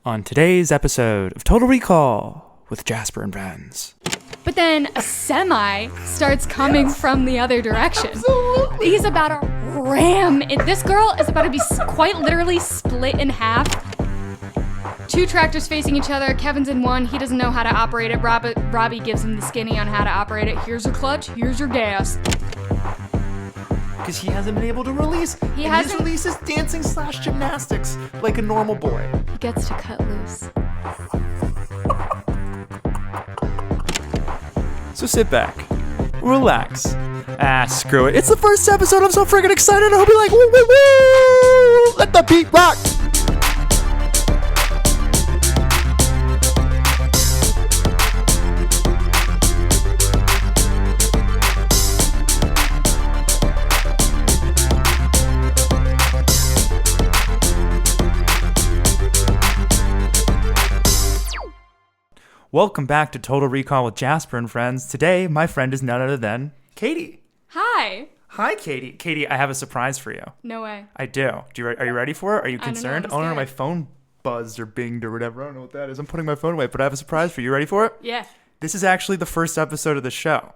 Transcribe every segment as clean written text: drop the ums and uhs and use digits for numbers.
on today's episode of Total Recall with Jasper and friends. But then a semi starts coming from the other direction. Absolutely. He's about to ram it. This girl is about to be quite literally split in half. Two tractors facing each other. Kevin's in one. He doesn't know how to operate it. Robbie gives him the skinny on how to operate it. Here's your clutch. Here's your gas. Because he hasn't been able to release. His release is dancing / gymnastics like a normal boy. He gets to cut loose. So sit back, relax. Screw it. It's the first episode. I'm so freaking excited. I hope you're like, woo, woo, woo. Let the beat rock. Welcome back to Total Recall with Jasper and friends. Today, my friend is none other than Katie. Hi. Hi, Katie. Katie, I have a surprise for you. No way. I do. Are you ready for it? Are you concerned? I don't know, my phone buzzed or binged or whatever. I don't know what that is. I'm putting my phone away, but I have a surprise for you. You ready for it? Yeah. This is actually the first episode of the show.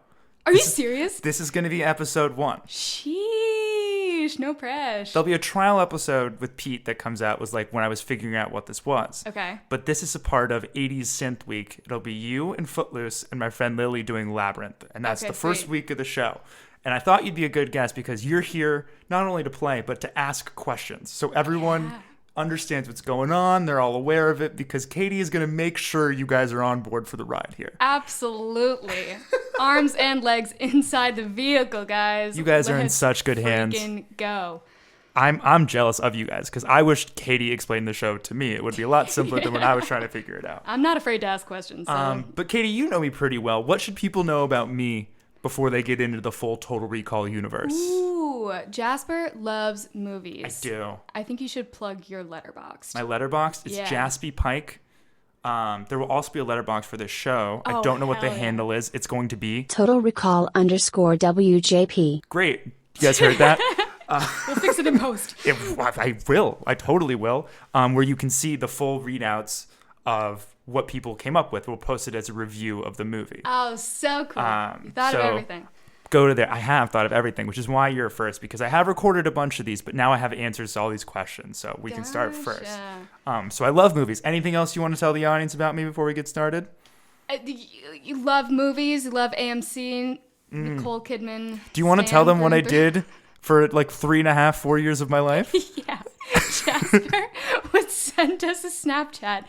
Are you serious? This is going to be episode 1. Sheesh, no pressure. There'll be a trial episode with Pete that comes out was like when I was figuring out what this was. Okay. But this is a part of 80s Synth Week. It'll be you and Footloose and my friend Lily doing Labyrinth. And that's the first week of the show. And I thought you'd be a good guest because you're here not only to play, but to ask questions. So everyone understands what's going on. They're all aware of it because Katie is going to make sure you guys are on board for the ride here. Absolutely. Arms and legs inside the vehicle, guys. You guys are in such good hands. Go. I'm jealous of you guys because I wish Katie explained the show to me. It would be a lot simpler than when I was trying to figure it out. I'm not afraid to ask questions. So. But Katie, you know me pretty well. What should people know about me before they get into the full Total Recall universe? Ooh, Jasper loves movies. I do. I think you should plug your Letterboxd. My Letterboxd is Jaspy Pike. There will also be a Letterboxd for this show. I don't know what the handle is. It's going to be Total Recall _WJP. Great. You guys heard that? We'll fix it in post. I will. I totally will. Where you can see the full readouts of what people came up with. We'll post it as a review of the movie. Oh, so cool. You thought of everything. Go to there. I have thought of everything, which is why you're first, because I have recorded a bunch of these, but now I have answers to all these questions, so we can start first. So I love movies. Anything else you want to tell the audience about me before we get started? You love movies. You love AMC, Nicole Kidman. Do you want to tell them what I did for like 3.5, 4 years of my life? Yeah. Jasper would send us a Snapchat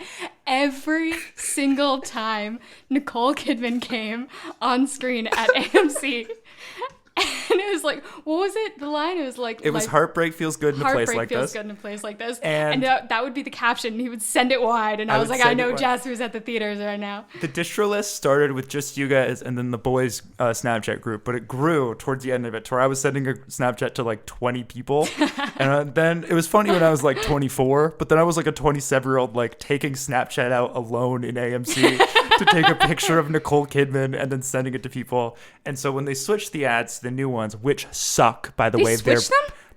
every single time Nicole Kidman came on screen at AMC. And it was like, what was it? The line? It was like... It was heartbreak feels good in a place like this. Heartbreak feels good in a place like this. And that would be the caption. He would send it wide. And I was like, I know Jasper's at the theaters right now. The distro list started with just you guys and then the boys' Snapchat group. But it grew towards the end of it to where I was sending a Snapchat to like 20 people. And then it was funny when I was like 24. But then I was like a 27-year-old like taking Snapchat out alone in AMC to take a picture of Nicole Kidman and then sending it to people. And so when they switched the ads, the new ones, which suck, by the way,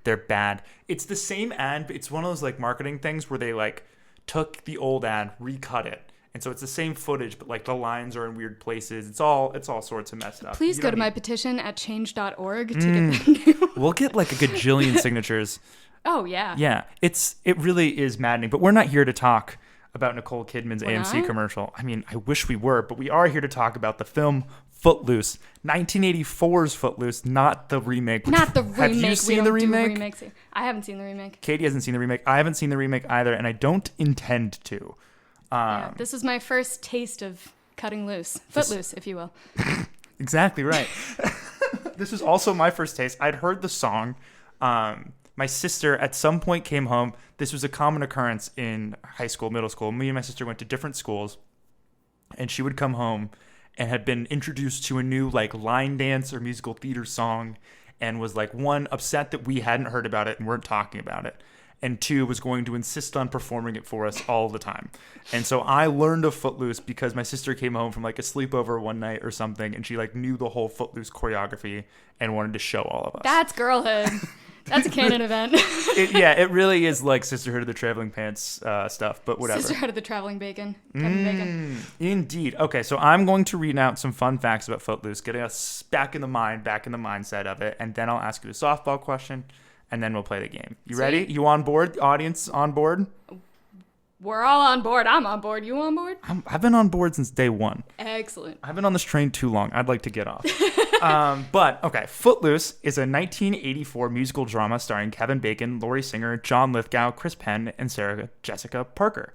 they're bad. It's the same ad, but it's one of those like marketing things where they like took the old ad, recut it. And so it's the same footage, but like the lines are in weird places. It's all sorts of messed up. Please go to my petition at change.org to get the new. We'll get like a gajillion signatures. Oh, yeah. Yeah. It really is maddening. But we're not here to talk about Nicole Kidman's AMC commercial. I mean, I wish we were, but we are here to talk about the film Footloose, 1984's Footloose, not the remake. Not the remake. Have you seen the remake? I haven't seen the remake. Katie hasn't seen the remake. I haven't seen the remake either, and I don't intend to. This is my first taste of cutting loose. Footloose, if you will. Exactly right. This is also my first taste. I'd heard the song. My sister at some point came home. This was a common occurrence in high school, middle school. Me and my sister went to different schools, and she would come home and had been introduced to a new like line dance or musical theater song and was like, one, upset that we hadn't heard about it and weren't talking about it. And two, was going to insist on performing it for us all the time. And so I learned of Footloose because my sister came home from like a sleepover one night or something and she like knew the whole Footloose choreography and wanted to show all of us. That's girlhood. That's a canon event. It really is like Sisterhood of the Traveling Pants stuff, but whatever. Sisterhood of the Traveling Bacon. Kevin Bacon. Indeed. Okay, so I'm going to read out some fun facts about Footloose, getting us back in the mindset of it, and then I'll ask you a softball question, and then we'll play the game. You ready? You on board? Audience on board? We're all on board. I'm on board. You on board? I've been on board since day one. Excellent. I've been on this train too long. I'd like to get off. But, okay, Footloose is a 1984 musical drama starring Kevin Bacon, Laurie Singer, John Lithgow, Chris Penn, and Sarah Jessica Parker.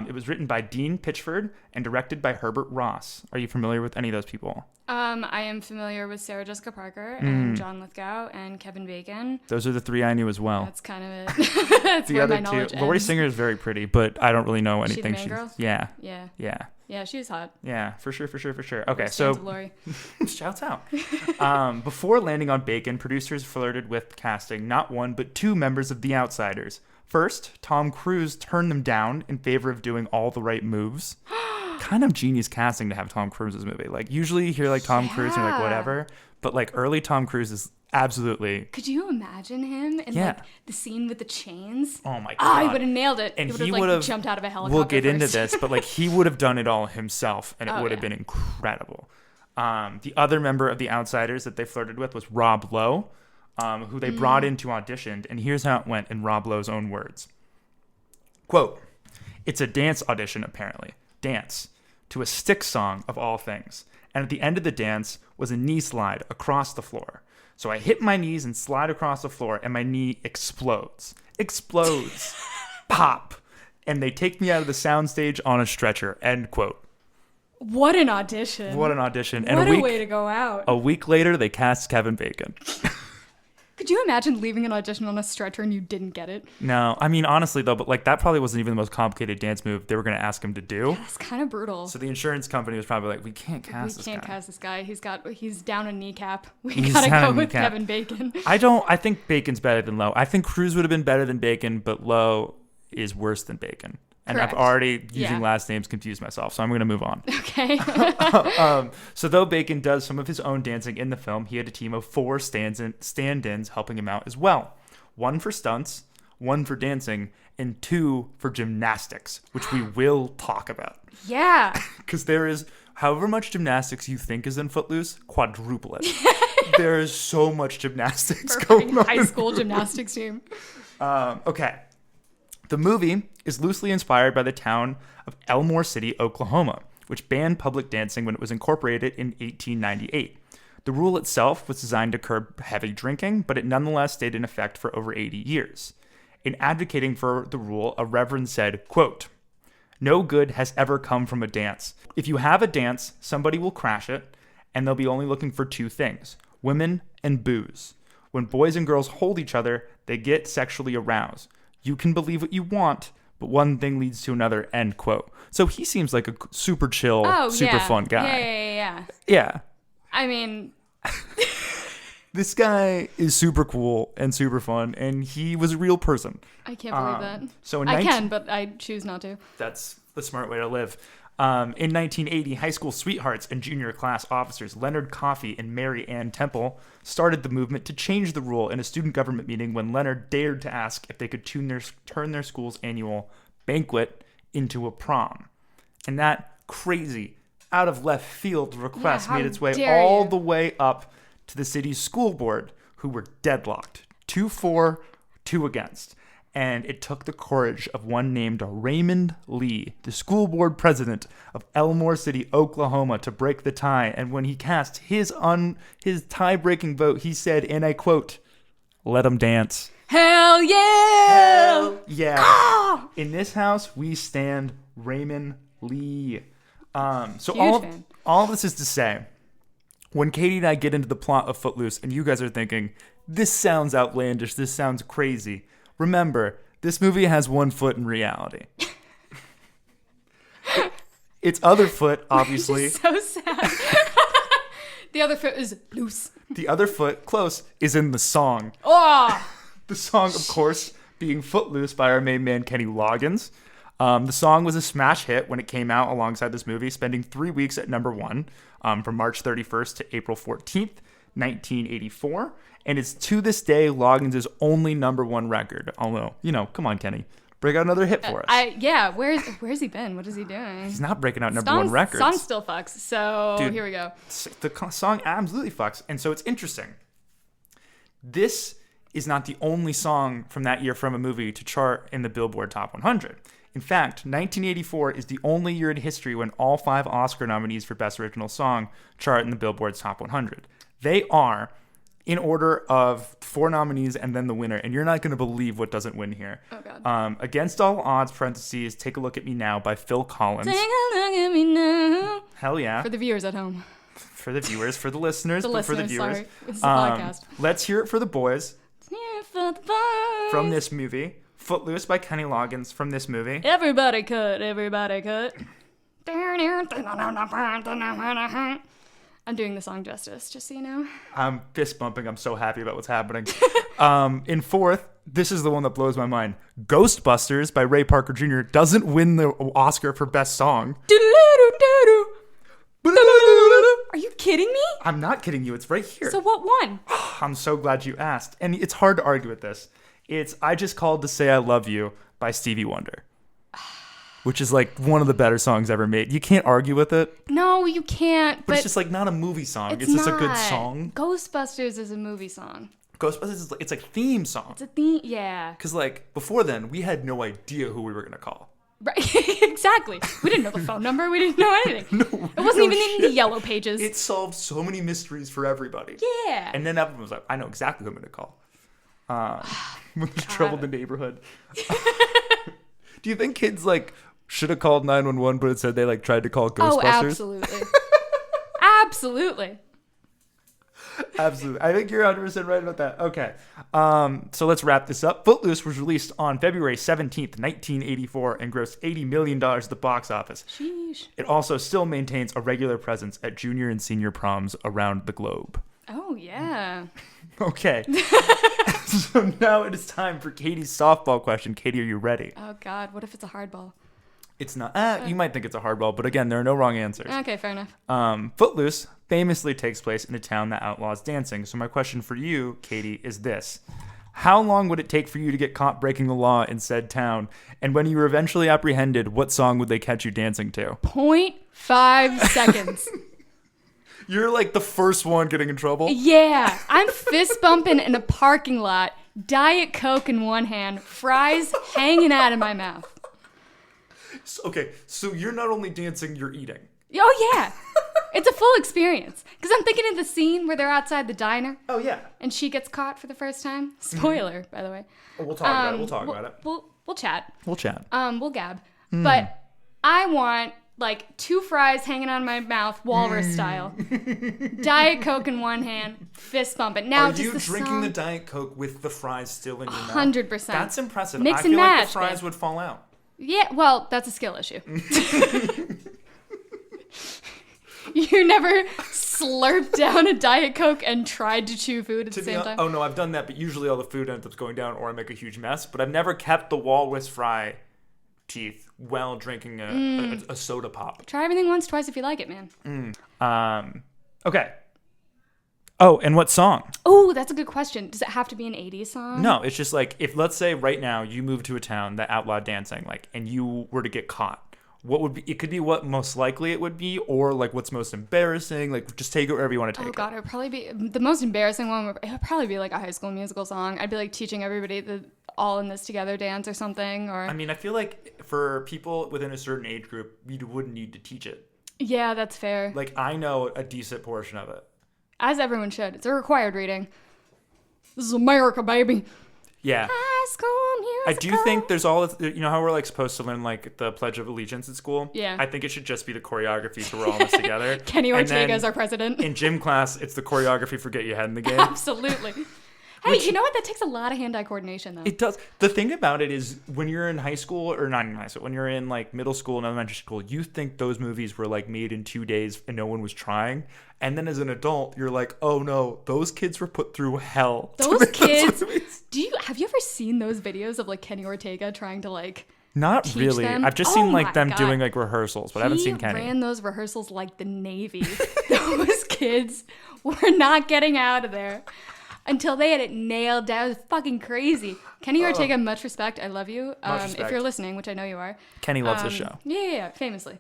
It was written by Dean Pitchford and directed by Herbert Ross. Are you familiar with any of those people? I am familiar with Sarah Jessica Parker and John Lithgow and Kevin Bacon. Those are the three I knew as well. That's kind of it. That's The where other my knowledge two, Laurie ends. Singer is very pretty, but I don't really know anything. She the main girl? Yeah. Yeah. Yeah. Yeah, she's hot. Yeah, for sure. Okay, Stands so of Laurie. shouts out. Before landing on Bacon, producers flirted with casting not one but two members of The Outsiders. First, Tom Cruise turned them down in favor of doing all the right moves. Kind of genius casting to have Tom Cruise's movie. Like, usually you hear like Tom Cruise and you're like, whatever. But like early Tom Cruise is absolutely. Could you imagine him in like the scene with the chains? Oh my God. Oh, he would have nailed it. And he he would have have jumped out of a helicopter. We'll get into first. this, but like he would have done it all himself, and it would have been incredible. The other member of The Outsiders that they flirted with was Rob Lowe, who they brought in to audition. And here's how it went in Rob Lowe's own words. Quote, "It's a dance audition, apparently. Dance. To a stick song of all things. And at the end of the dance was a knee slide across the floor. So I hit my knees and slide across the floor, and my knee explodes. Explodes. Pop. And they take me out of the soundstage on a stretcher." End quote. What an audition. What an audition. And What a way to go out. A week later, they cast Kevin Bacon. Could you imagine leaving an audition on a stretcher and you didn't get it? No, I mean, honestly, though, but like that probably wasn't even the most complicated dance move they were going to ask him to do. That's kind of brutal. So the insurance company was probably like, we can't cast this guy. We can't cast this guy. He's down a kneecap. We He's gotta down go a with kneecap. Kevin Bacon. I think Bacon's better than Lowe. I think Cruise would have been better than Bacon, but Lowe is worse than Bacon. And Correct. I've already, using Yeah. last names, confused myself, so I'm going to move on. Okay. So though Bacon does some of his own dancing in the film, he had a team of 4 stand-ins helping him out as well. 1 for stunts, 1 for dancing, and 2 for gymnastics, which we will talk about. Yeah. Because there is, however much gymnastics you think is in Footloose, quadruple it. There is so much gymnastics going on. High school gymnastics team. Okay. The movie is loosely inspired by the town of Elmore City, Oklahoma, which banned public dancing when it was incorporated in 1898. The rule itself was designed to curb heavy drinking, but it nonetheless stayed in effect for over 80 years. In advocating for the rule, a reverend said, quote, "No good has ever come from a dance. If you have a dance, somebody will crash it, and they'll be only looking for 2 things, women and booze. When boys and girls hold each other, they get sexually aroused. You can believe what you want, but one thing leads to another," end quote. So he seems like a super chill, super fun guy. Yeah. Yeah. I mean, This guy is super cool and super fun, and he was a real person. I can't believe that. So in I can, but I choose not to. That's the smart way to live. In 1980, high school sweethearts and junior class officers Leonard Coffey and Mary Ann Temple started the movement to change the rule in a student government meeting when Leonard dared to ask if they could turn their school's annual banquet into a prom. And that crazy, out of left field request made its way all the way up to the city's school board, who were deadlocked. 2 for, 2 against. And it took the courage of one named Raymond Lee, the school board president of Elmore City, Oklahoma, to break the tie. And when he cast his tie-breaking vote, he said, and I quote, "Let 'em dance." Hell yeah! Hell yeah. In this house, we stand Raymond Lee. So Huge fan. all this is to say, when Katie and I get into the plot of Footloose and you guys are thinking, this sounds outlandish, this sounds crazy, remember, this movie has one foot in reality. Its other foot, obviously. So sad. The other foot is loose. The other foot, close, is in the song. Oh! The song, of course, being Footloose by our main man, Kenny Loggins. The song was a smash hit when it came out alongside this movie, spending 3 weeks at number 1 from March 31st to April 14th, 1984. And it's to this day Loggins' only #1 record. Although, come on, Kenny. Break out another hit for us. Where's he been? What is he doing? He's not breaking out #1 records. Song still fucks. So Dude, here we go. The song absolutely fucks. And so it's interesting. This is not the only song from that year from a movie to chart in the Billboard Top 100. In fact, 1984 is the only year in history when all 5 Oscar nominees for Best Original Song chart in the Billboard's Top 100. They are in order of 4 nominees and then the winner. And you're not going to believe what doesn't win here. Oh, God. Against All Odds, parentheses, Take a Look at Me Now by Phil Collins. Take a look at me now. Hell yeah. For the viewers at home. For the viewers, for the listeners, For the viewers. sorry. This is a podcast. Let's hear it for the boys. Here for the boys. From this movie. Footloose by Kenny Loggins from this movie. Everybody cut. I'm doing the song justice, just so you know. I'm fist bumping. I'm so happy about what's happening. In 4th, this is the one that blows my mind. Ghostbusters by Ray Parker Jr. doesn't win the Oscar for Best Song. Are you kidding me? I'm not kidding you. It's right here. So what won? I'm so glad you asked. And it's hard to argue with this. It's I Just Called to Say I Love You by Stevie Wonder. Which is like one of the better songs ever made. You can't argue with it. No, you can't. But it's just like not a movie song. It's just a good song. Ghostbusters is a movie song. Ghostbusters is it's a theme song. It's a theme, yeah. Because like before then, we had no idea who we were gonna call. Right, exactly. We didn't know the phone number. We didn't know anything. It wasn't even in the yellow pages. It solved so many mysteries for everybody. Yeah. And then everyone was like, I know exactly who I'm gonna call. When there's trouble in the neighborhood. Do you think kids like should have called 911, but instead they like tried to call Ghostbusters? Oh, absolutely. Absolutely. Absolutely. I think you're 100% right about that. Okay. So let's wrap this up. Footloose was released on February 17th, 1984 and grossed $80 million at the box office. Sheesh. It also still maintains a regular presence at junior and senior proms around the globe. Oh, yeah. Okay. So now it is time for Katie's softball question. Katie, are you ready? Oh, God. What if it's a hardball? It's not. You might think it's a hardball, but again, there are no wrong answers. Okay, fair enough. Footloose famously takes place in a town that outlaws dancing. So my question for you, Katie, is this. How long would it take for you to get caught breaking the law in said town? And when you were eventually apprehended, what song would they catch you dancing to? 0.5 seconds. You're like the first one getting in trouble? Yeah. I'm fist bumping in a parking lot, Diet Coke in one hand, fries hanging out of my mouth. Okay, so you're not only dancing, you're eating. Oh, yeah. It's a full experience. Because I'm thinking of the scene where they're outside the diner. Oh, yeah. And she gets caught for the first time. Spoiler, by the way. Oh, we'll talk about it. We'll talk about it. We'll chat. We'll chat. We'll gab. But I want, like, 2 fries hanging out of my mouth, walrus style. Diet Coke in one hand, fist bumping. Now, Are just you the drinking song, the Diet Coke with the fries still in your mouth? 100%. That's impressive. Mix I and feel like match, the fries man. would fall out. Yeah, well, that's a skill issue. You never slurped down a Diet Coke and tried to chew food at the same time? Oh, no, I've done that, but usually all the food ends up going down or I make a huge mess. But I've never kept the walrus fry teeth while drinking a soda pop. Try everything once, twice if you like it, man. Okay. Oh, and what song? Oh, that's a good question. Does it have to be an 80s song? No, it's just like, if let's say right now you move to a town that outlawed dancing, like, and you were to get caught, what would be, it could be what most likely it would be, or like what's most embarrassing, like just take it wherever you want to take it. Oh God, it would probably be, the most embarrassing one, it would probably be like a High School Musical song. I'd be like teaching everybody the All in This Together dance or something, or. I mean, I feel like for people within a certain age group, you wouldn't need to teach it. Yeah, that's fair. Like, I know a decent portion of it. As everyone should. It's a required reading. This is America, baby. Yeah. High School I Musical. do think there's all, you know how we're like supposed to learn like the Pledge of Allegiance at school? Yeah. I think it should just be the choreography so we're all in this together. Kenny And Ortega then is our president. In gym class, it's the choreography for Get Your Head in the Game. Absolutely. Hey, you know what? That takes a lot of hand-eye coordination, though. It does. The thing about it is when you're in high school, or not in high school, when you're in like middle school and elementary school, you think those movies were like made in 2 days and no one was trying. And then as an adult, you're like, oh no, those kids were put through hell. Those kids. Have you ever seen those videos of like Kenny Ortega trying to like Not teach really. them. I've just Oh seen my like them God. doing like rehearsals, but I haven't seen Kenny. He ran those rehearsals like the Navy. Those kids were not getting out of there until they had it nailed down. It was fucking crazy. Kenny Ortega, much respect. I love you. Respect. If you're listening, which I know you are. Kenny loves the show. Yeah, famously.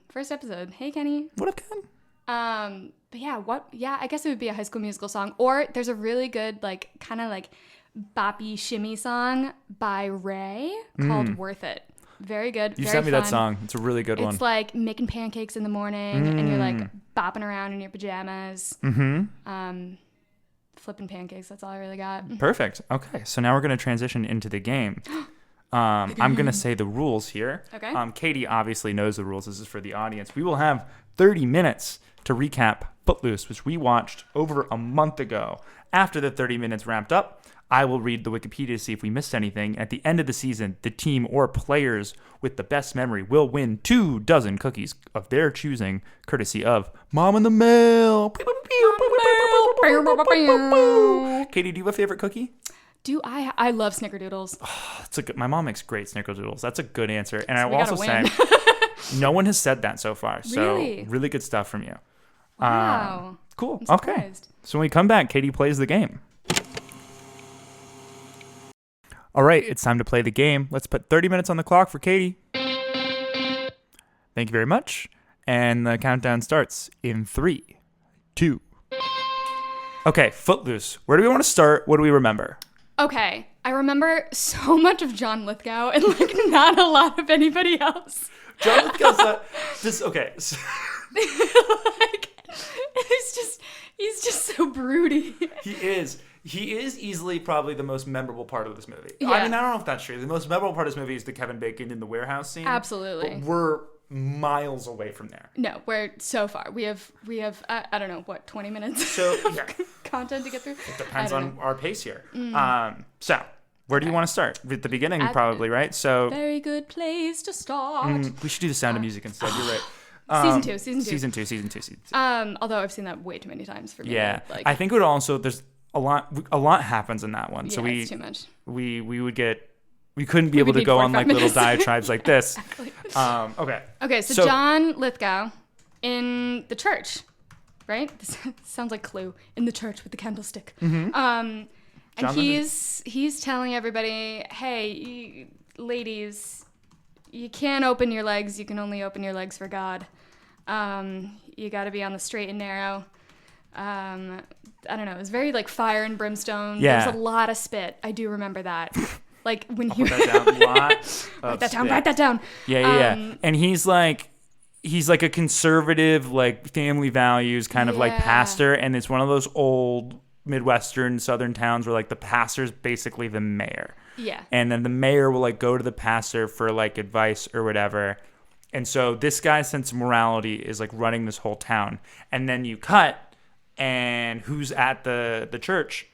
First episode. Hey, Kenny. What up, Ken? But yeah, I guess it would be a High School Musical song. Or there's a really good, like, kind of like boppy shimmy song by Ray called Worth It. Very good. You very sent me fun. that song. It's a really good one. It's like making pancakes in the morning and you're like bopping around in your pajamas. Flipping pancakes. That's all I really got. Perfect. Okay, so now we're going to transition into the game. I'm going to say the rules here. Okay. Katie obviously knows the rules. This is for the audience. We will have 30 minutes to recap Footloose, which we watched over a month ago. After the 30 minutes wrapped up, I will read the Wikipedia to see if we missed anything. At the end of the season, the team or players with the best memory will win 24 cookies of their choosing, courtesy of Mom in the Mail. Katie, do you have a favorite cookie? Do I love snickerdoodles. That's a good. My mom makes great snickerdoodles. That's a good answer. And I we will gotta also say, win. no one has said that so far. So Really? good stuff from you. Wow. Cool. I'm Okay. surprised. So when we come back, Katie plays the game. All right, it's time to play the game. Let's put 30 minutes on the clock for Katie. Thank you very much. And the countdown starts in 3, 2. Okay, Footloose. Where do we want to start? What do we remember? Okay, I remember so much of John Lithgow and like not a lot of anybody else. John Lithgow's this. Okay. So, Like, he's just so broody. He is easily probably the most memorable part of this movie. Yeah. I mean, I don't know if that's true. The most memorable part of this movie is the Kevin Bacon in the warehouse scene. Absolutely. But we're miles away from there. No, we're so far. We have I don't know, what, 20 minutes So, yeah. content to get through? It depends I don't on know. our pace here. So, where do you want to start? At the beginning, At probably, right? So, Very good place to start. we should do the Sound of Music instead. You're right. Season two. Season two. Although I've seen that way too many times for me. Yeah. Like, I think it would also, there's a lot happens in that one. So yeah, it's too much. we couldn't be able would to need go on 45 like little minutes. diatribes like this. Exactly. Okay. Okay, so John Lithgow in the church, right? This sounds like Clue. In the church with the candlestick. And he's telling everybody, hey, ladies, you can't open your legs. You can only open your legs for God. You got to be on the straight and narrow. I don't know. It was very like fire and brimstone. Yeah. There was a lot of spit. I do remember that. Like when Put that down. Write that down. Yeah. And he's like a conservative, like family values kind of like Yeah. pastor. And it's one of those old Midwestern Southern towns where like the pastor's basically the mayor. Yeah. And then the mayor will like go to the pastor for like advice or whatever. And so this guy's sense of morality is like running this whole town. And then you cut, and who's at the church?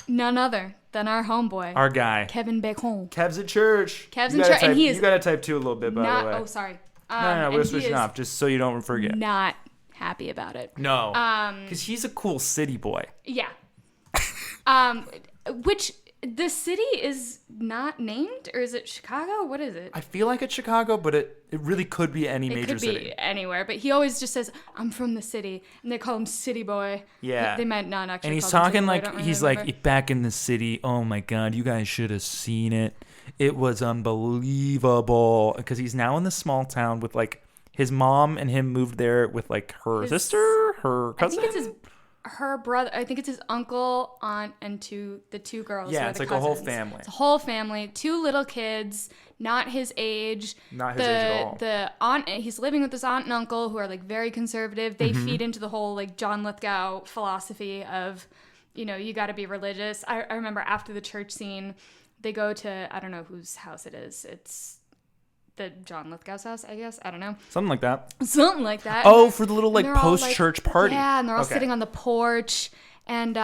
None other than our homeboy, Our guy. Kevin Bacon. Kev's at church. Kev's You in gotta church, and type- he is You gotta type 2 a little bit, by the way. Oh, sorry. No, we're and switching he is off just so you don't forget. Not happy about it. No, because he's a cool city boy. Yeah. Which the city is not named, or is it Chicago? What is it? I feel like it's Chicago, but it really could be any It major could city. be anywhere, but he always just says, "I'm from the city," and they call him City Boy. Yeah. They might not actually. And he's call him talking City Boy, I like don't really he's remember. like back in the city. Oh my God, you guys should have seen it. It was unbelievable because he's now in this small town with like his mom and him moved there with like her sister, her cousin. I think it's her brother. I think it's his uncle, aunt, and the two girls. Yeah, who are it's the like a whole cousins. family. It's a whole family. 2 little kids, not his age. Not his age at all. The aunt, he's living with his aunt and uncle who are like very conservative. They Mm-hmm. feed into the whole like John Lithgow philosophy of, you got to be religious. I remember after the church scene, they go to, I don't know whose house it is. It's the John Lithgow's house, I guess. I don't know. Something like that. Something like that. Oh, for the little like They're all, post-church party. Yeah, and they're all Okay. sitting on the porch. And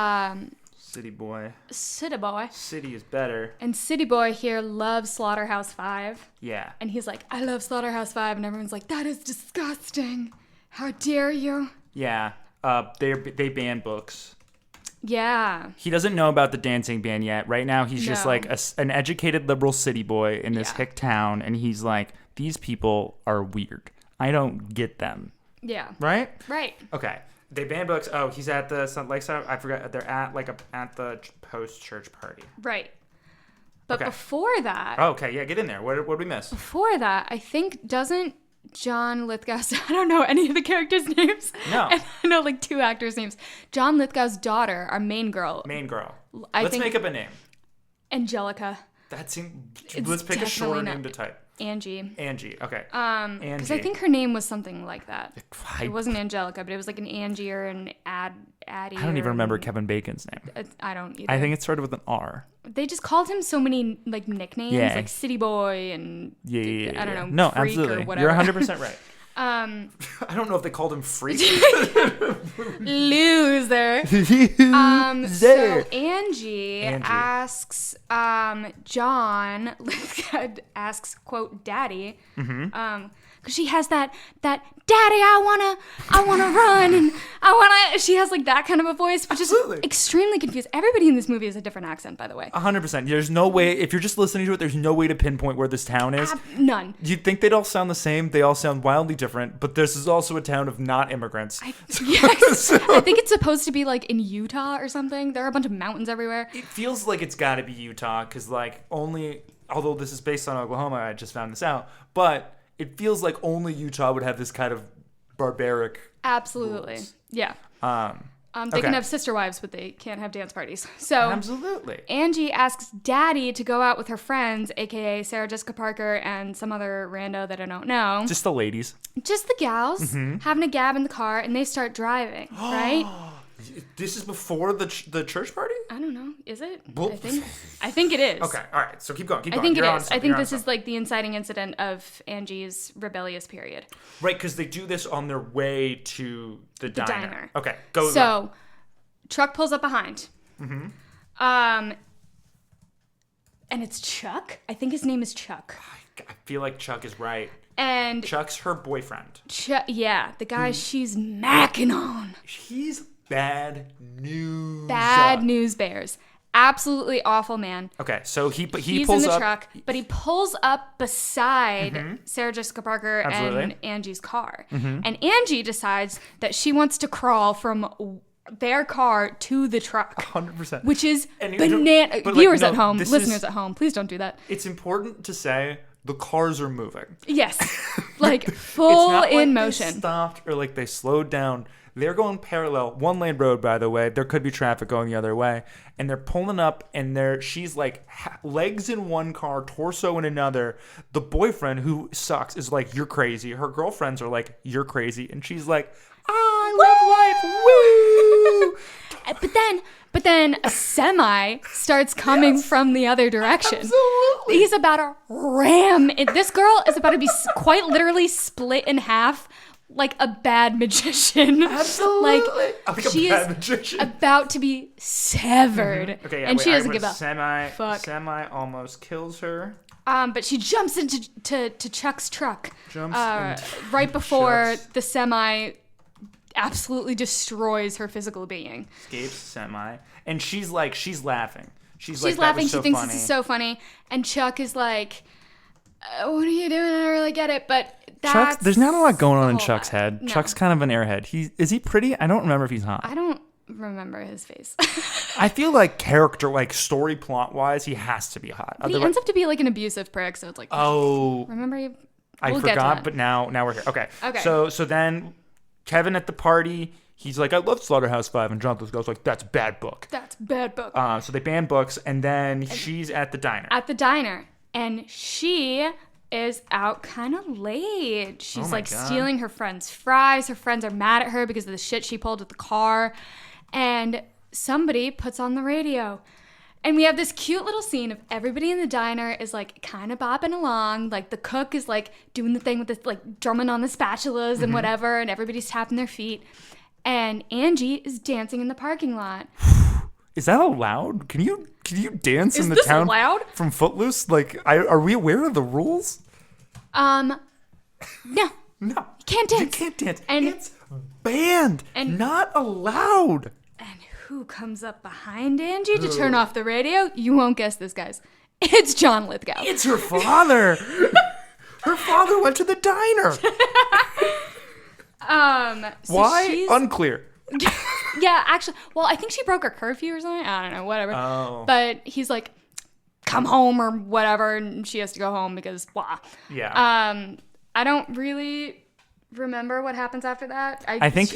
City boy. City Boy. City is better. And City Boy here loves Slaughterhouse-5. Yeah. And he's like, I love Slaughterhouse-5. And everyone's like, that is disgusting. How dare you? Yeah. They ban books. Yeah. He doesn't know about the dancing band yet. Right now, he's just No. like an educated liberal city boy in this Yeah. hick town, and he's like, these people are weird. I don't get them. Yeah. Right? Right. Okay. They ban books. Oh, he's at the Lakeside. I forgot. They're at at the post church party. Right. But Okay. before that, Oh, okay. Yeah, get in there. What did we miss? before that, I think doesn't John Lithgow, I don't know any of the characters' names. No. And I know like 2 actors' names. John Lithgow's daughter, our main girl, Main girl. I Let's think- make up a name. Angelica, That seems. It's Let's pick a shorter definitely name not- to type. Angie. Angie. Okay. Because Angie. I think her name was something like that. I, It wasn't Angelica, but it was like an Angie or an Addie. I don't even or remember an- Kevin Bacon's name. I don't either. I think it started with an R. They just called him so many like nicknames, Yeah. like City Boy and Yeah. I don't know, No, Freak absolutely. or whatever. You're 100% right. Um, I don't know if they called him Freak. loser. So There. Angie asks John asks quote Daddy because she has that Daddy I wanna run and she has like that kind of a voice, which Absolutely. is extremely confused. Everybody in this movie has a different accent, by the way. 100%. There's no way, if you're just listening to it, there's no way to pinpoint where this town is. None. You'd think they'd all sound the same. They all sound wildly different, but this is also a town of not immigrants. Yes. I think it's supposed to be like in Utah or something. There are a bunch of mountains everywhere. It feels like it's got to be Utah because, like, although this is based on Oklahoma, I just found this out, but it feels like only Utah would have this kind of barbaric. Absolutely. rules. Yeah. They okay. can have sister wives, but they can't have dance parties. So Absolutely. Angie asks Daddy to go out with her friends, aka Sarah Jessica Parker and some other rando that I don't know. Just the ladies. Just the gals Mm-hmm. having a gab in the car, and they start driving, right? This is before the church party? I don't know. Is it? Well- I think it is. Okay, all right. So keep going. I think it is. I think this is like the inciting incident of Angie's rebellious period. Right, because they do this on their way to the diner. Okay, go. So, truck pulls up behind. Mm-hmm. And it's Chuck. I think his name is Chuck. I feel like Chuck is right. And Chuck's her boyfriend. yeah, the guy she's macking on. He's bad news. Bad news bears. Absolutely awful man. Okay, so he He's pulls in the up. truck, but he pulls up beside Sarah Jessica Parker Absolutely. and Angie's car. And Angie decides that she wants to crawl from their car to the truck. 100%. Which is And you banana. don't- but, like, Viewers no, at home, this listeners is- at home, please don't do that. It's important to say the cars are moving. Yes, like It's full not like in they motion. stopped or like they slowed down. They're going parallel, 1-lane road, by the way. There could be traffic going the other way, and they're pulling up, and she's like legs in one car, torso in another. The boyfriend, who sucks, is like, "You're crazy." Her girlfriends are like, "You're crazy," and she's like, "I love life." Woo! But then a semi starts coming from the other direction. Absolutely. He's about to ram it. This girl is about to be quite literally split in half like a bad magician. Absolutely. Like a she bad is magician. about to be severed. Okay, yeah, and wait, she doesn't I give up. Fuck. Semi almost kills her. But she jumps into to Chuck's truck Jumps into right before Chuck's- the semi absolutely destroys her physical being. Escapes semi, and she's laughing. She's She's like, laughing. That was so She thinks funny. this is so funny. And Chuck is like, what are you doing? I don't really get it. But that's There's not a lot going on in all Chuck's that. head. No. Chuck's kind of an airhead. Is he pretty? I don't remember if he's hot. I don't remember his face. I feel like character, like story plot wise, he has to be hot. He ends up to be like an abusive prick. So it's like, Oh, remember you? I We'll get to forgot, that. but now we're here. Okay. Okay. So then Kevin at the party, he's like, "I love Slaughterhouse-5," and John Lithgow's like, "That's a bad book." That's a bad book. So they ban books, and then she's at the diner. At the diner, and she is out kind of late. She's Oh my like God. stealing her friend's fries. Her friends are mad at her because of the shit she pulled at the car. And somebody puts on the radio. And we have this cute little scene of everybody in the diner is like kind of bopping along. Like the cook is like doing the thing with this, like drumming on the spatulas and whatever. And everybody's tapping their feet. And Angie is dancing in the parking lot. Is that allowed? Can you dance Is in the this town allowed? from Footloose? Like, are we aware of the rules? No. No, You can't dance. You can't dance. And- it's banned. and- Not allowed. And who comes up behind Angie to turn off the radio? You won't guess this, guys. It's John Lithgow. It's her father. Her father went to the diner. So Why? Unclear. Yeah, actually, well, I think she broke her curfew or something. I don't know, whatever. Oh. But he's like, come home or whatever, and she has to go home because blah. Yeah. I don't really remember what happens after that. I think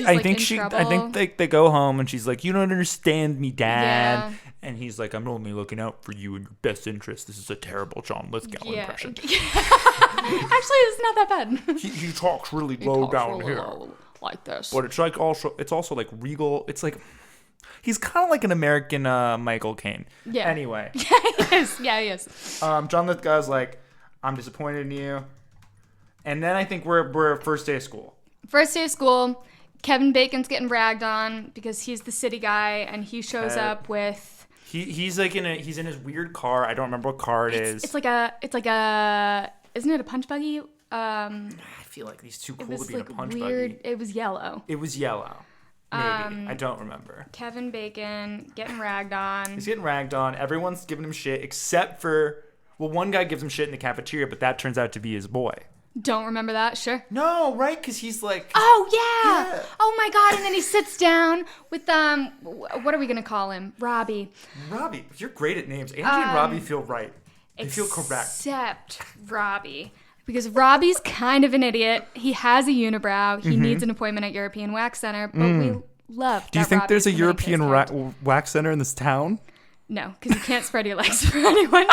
they go home and she's like, you don't understand me, Dad. Yeah. And he's like, I'm only looking out for you and your best interest. This is a terrible John Lithgow impression. Actually, it's not that bad. He talks really low down here. Like this. But it's also like regal. It's like he's kind of like an American Michael Caine. Yeah. Anyway. Yeah, he is. John Lithgow's like, I'm disappointed in you. And then I think we're first day of school. First day of school, Kevin Bacon's getting ragged on because he's the city guy, and he shows up with. He's like he's in his weird car. I don't remember what car it is. It's like a. Isn't it a punch buggy? I feel like he's too cool to be in a punch buggy. It was yellow. It was yellow. Maybe. I don't remember. Kevin Bacon getting ragged on. He's getting ragged on. Everyone's giving him shit except for, well, one guy gives him shit in the cafeteria, but that turns out to be his boy. Don't remember that, sure. No, right? Because he's like... Oh, yeah. Oh, my God. And then he sits down with, what are we going to call him? Robbie. Robbie. You're great at names. Angie and Robbie feel right. They feel correct. Except Robbie. Because Robbie's kind of an idiot. He has a unibrow. He needs an appointment at European Wax Center, but we love Do you think there's a European wax center in this town? No, because you can't spread your legs for anyone.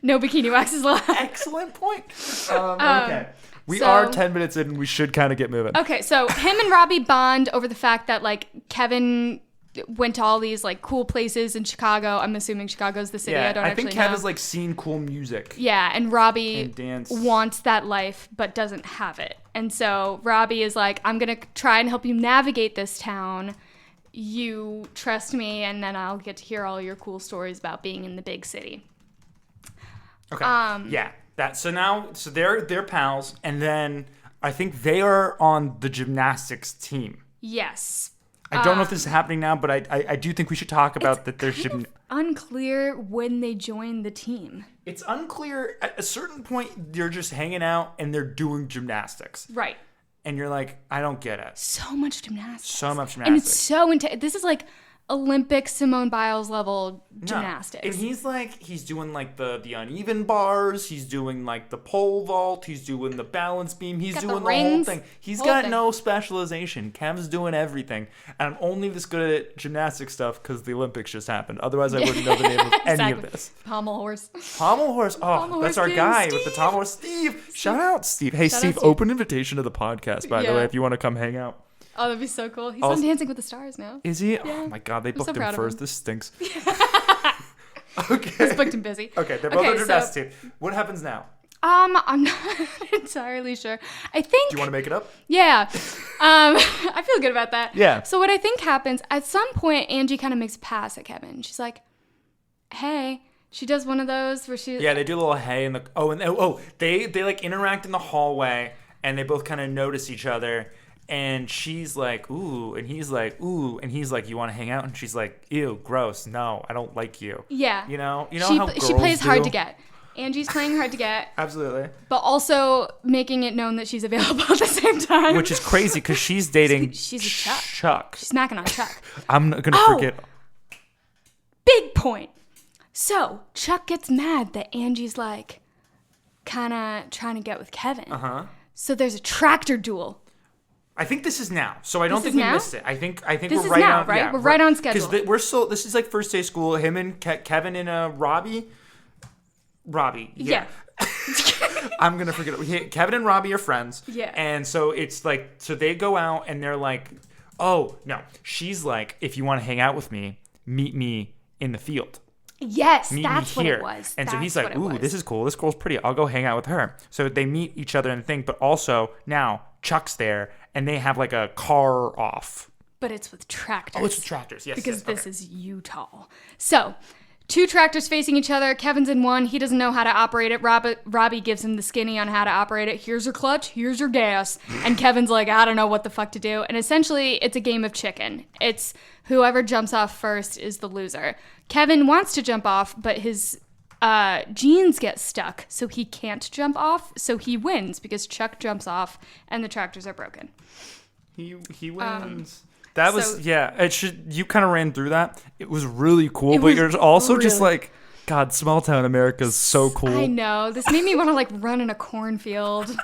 No bikini wax is allowed. Excellent point. Okay. We are 10 minutes in and we should kind of get moving. Okay, so him and Robbie bond over the fact that, like, Kevin went to all these, like, cool places in Chicago. I'm assuming Chicago's the city. Yeah, I think Kev has, like, seen cool music. Yeah, and Robbie and dance. wants that life but doesn't have it. And so Robbie is like, I'm going to try and help you navigate this town. You trust me, and then I'll get to hear all your cool stories about being in the big city. Okay. Yeah. So they're pals, and then I think they are on the gymnastics team. Yes. I don't know if this is happening now, but I do think we should talk about that. There's unclear when they join the team. It's unclear. At a certain point, they're just hanging out and they're doing gymnastics. Right. And you're like, I don't get it. So much gymnastics. And it's so intense. This is like Olympic Simone Biles level gymnastics. And he's doing like the uneven bars, he's doing like the pole vault, he's doing the balance beam, he's doing the whole thing. He's got no specialization. Kev's doing everything. And I'm only this good at gymnastic stuff because the Olympics just happened. Otherwise I wouldn't know the name of any of this. Pommel horse. Oh, that's our guy with the Pommel horse, Steve. Shout out, Steve. Hey, Steve, open invitation to the podcast, by the way, if you want to come hang out. Oh, that'd be so cool. He's on Dancing with the Stars now. Is he? Yeah. Oh my God, they booked him first. This stinks. Okay. He's booked him busy. Okay, they're both on gymnastics team. What happens now? I'm not entirely sure. I think. Do you want to make it up? Yeah. I feel good about that. Yeah. So what I think happens, at some point, Angie kind of makes a pass at Kevin. She's like, hey. She does one of those where she. Yeah, they do a little hey in the. They like interact in the hallway and they both kind of notice each other. And she's like, ooh, and he's like, ooh, and he's like, you want to hang out? And she's like, ew, gross. No, I don't like you. Yeah. You know how girls she plays hard do? to get. Angie's playing hard to get. Absolutely. But also making it known that she's available at the same time. Which is crazy because she's dating she's a Chuck. Chuck. She's smacking on Chuck. I'm not going to forget. Big point. So Chuck gets mad that Angie's like kind of trying to get with Kevin. Uh-huh. So there's a tractor duel. I think this is now, so I don't think we missed it. I think this we're right now, on. Right? Yeah, we're right on schedule. Because this is like first day of school. Him and Kevin and Robbie. Yeah. I'm gonna forget it. Kevin and Robbie are friends. Yeah. And so it's like, so they go out and they're like, oh no, she's like, if you want to hang out with me, meet me in the field. Yes, Meet that's me what here. it was. And that's so he's like, ooh, this is cool. This girl's pretty. I'll go hang out with her. So they meet each other in the thing, but also now Chuck's there and they have like a car off. But it's with tractors. Oh, it's with tractors, yes. Because yes. this is Utah. So two tractors facing each other. Kevin's in one. He doesn't know how to operate it. Robbie gives him the skinny on how to operate it. Here's your clutch. Here's your gas. And Kevin's like, I don't know what the fuck to do. And essentially, it's a game of chicken. It's whoever jumps off first is the loser. Kevin wants to jump off, but his jeans get stuck, so he can't jump off. So he wins because Chuck jumps off and the tractors are broken. He wins. That was, you kind of ran through that. It was really cool, but you're also just like, God, small town America is so cool. I know. This made me want to like run in a cornfield.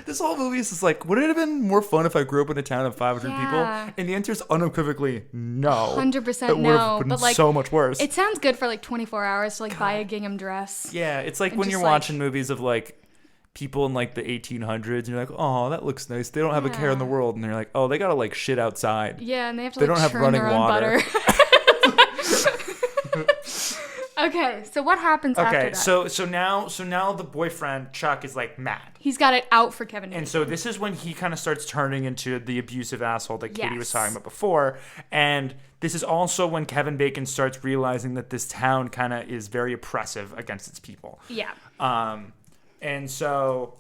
This whole movie is just like, would it have been more fun if I grew up in a town of 500 people? And the answer is unequivocally no. 100% it would no. have been but like, so much worse. It sounds good for like 24 hours to like buy a gingham dress. Yeah, it's like when you're watching movies of like people in like the 1800s and you're like, oh, that looks nice. They don't have a care in the world. And they're like, oh, they gotta like shit outside. Yeah, and they have to they like don't have churn running their own water. butter. Okay, so what happens after that? So now the boyfriend Chuck is like mad. He's got it out for Kevin. And so this is when he kind of starts turning into the abusive asshole that Katie was Yes. talking about before. And this is also when Kevin Bacon starts realizing that this town kind of is very oppressive against its people. Yeah. And so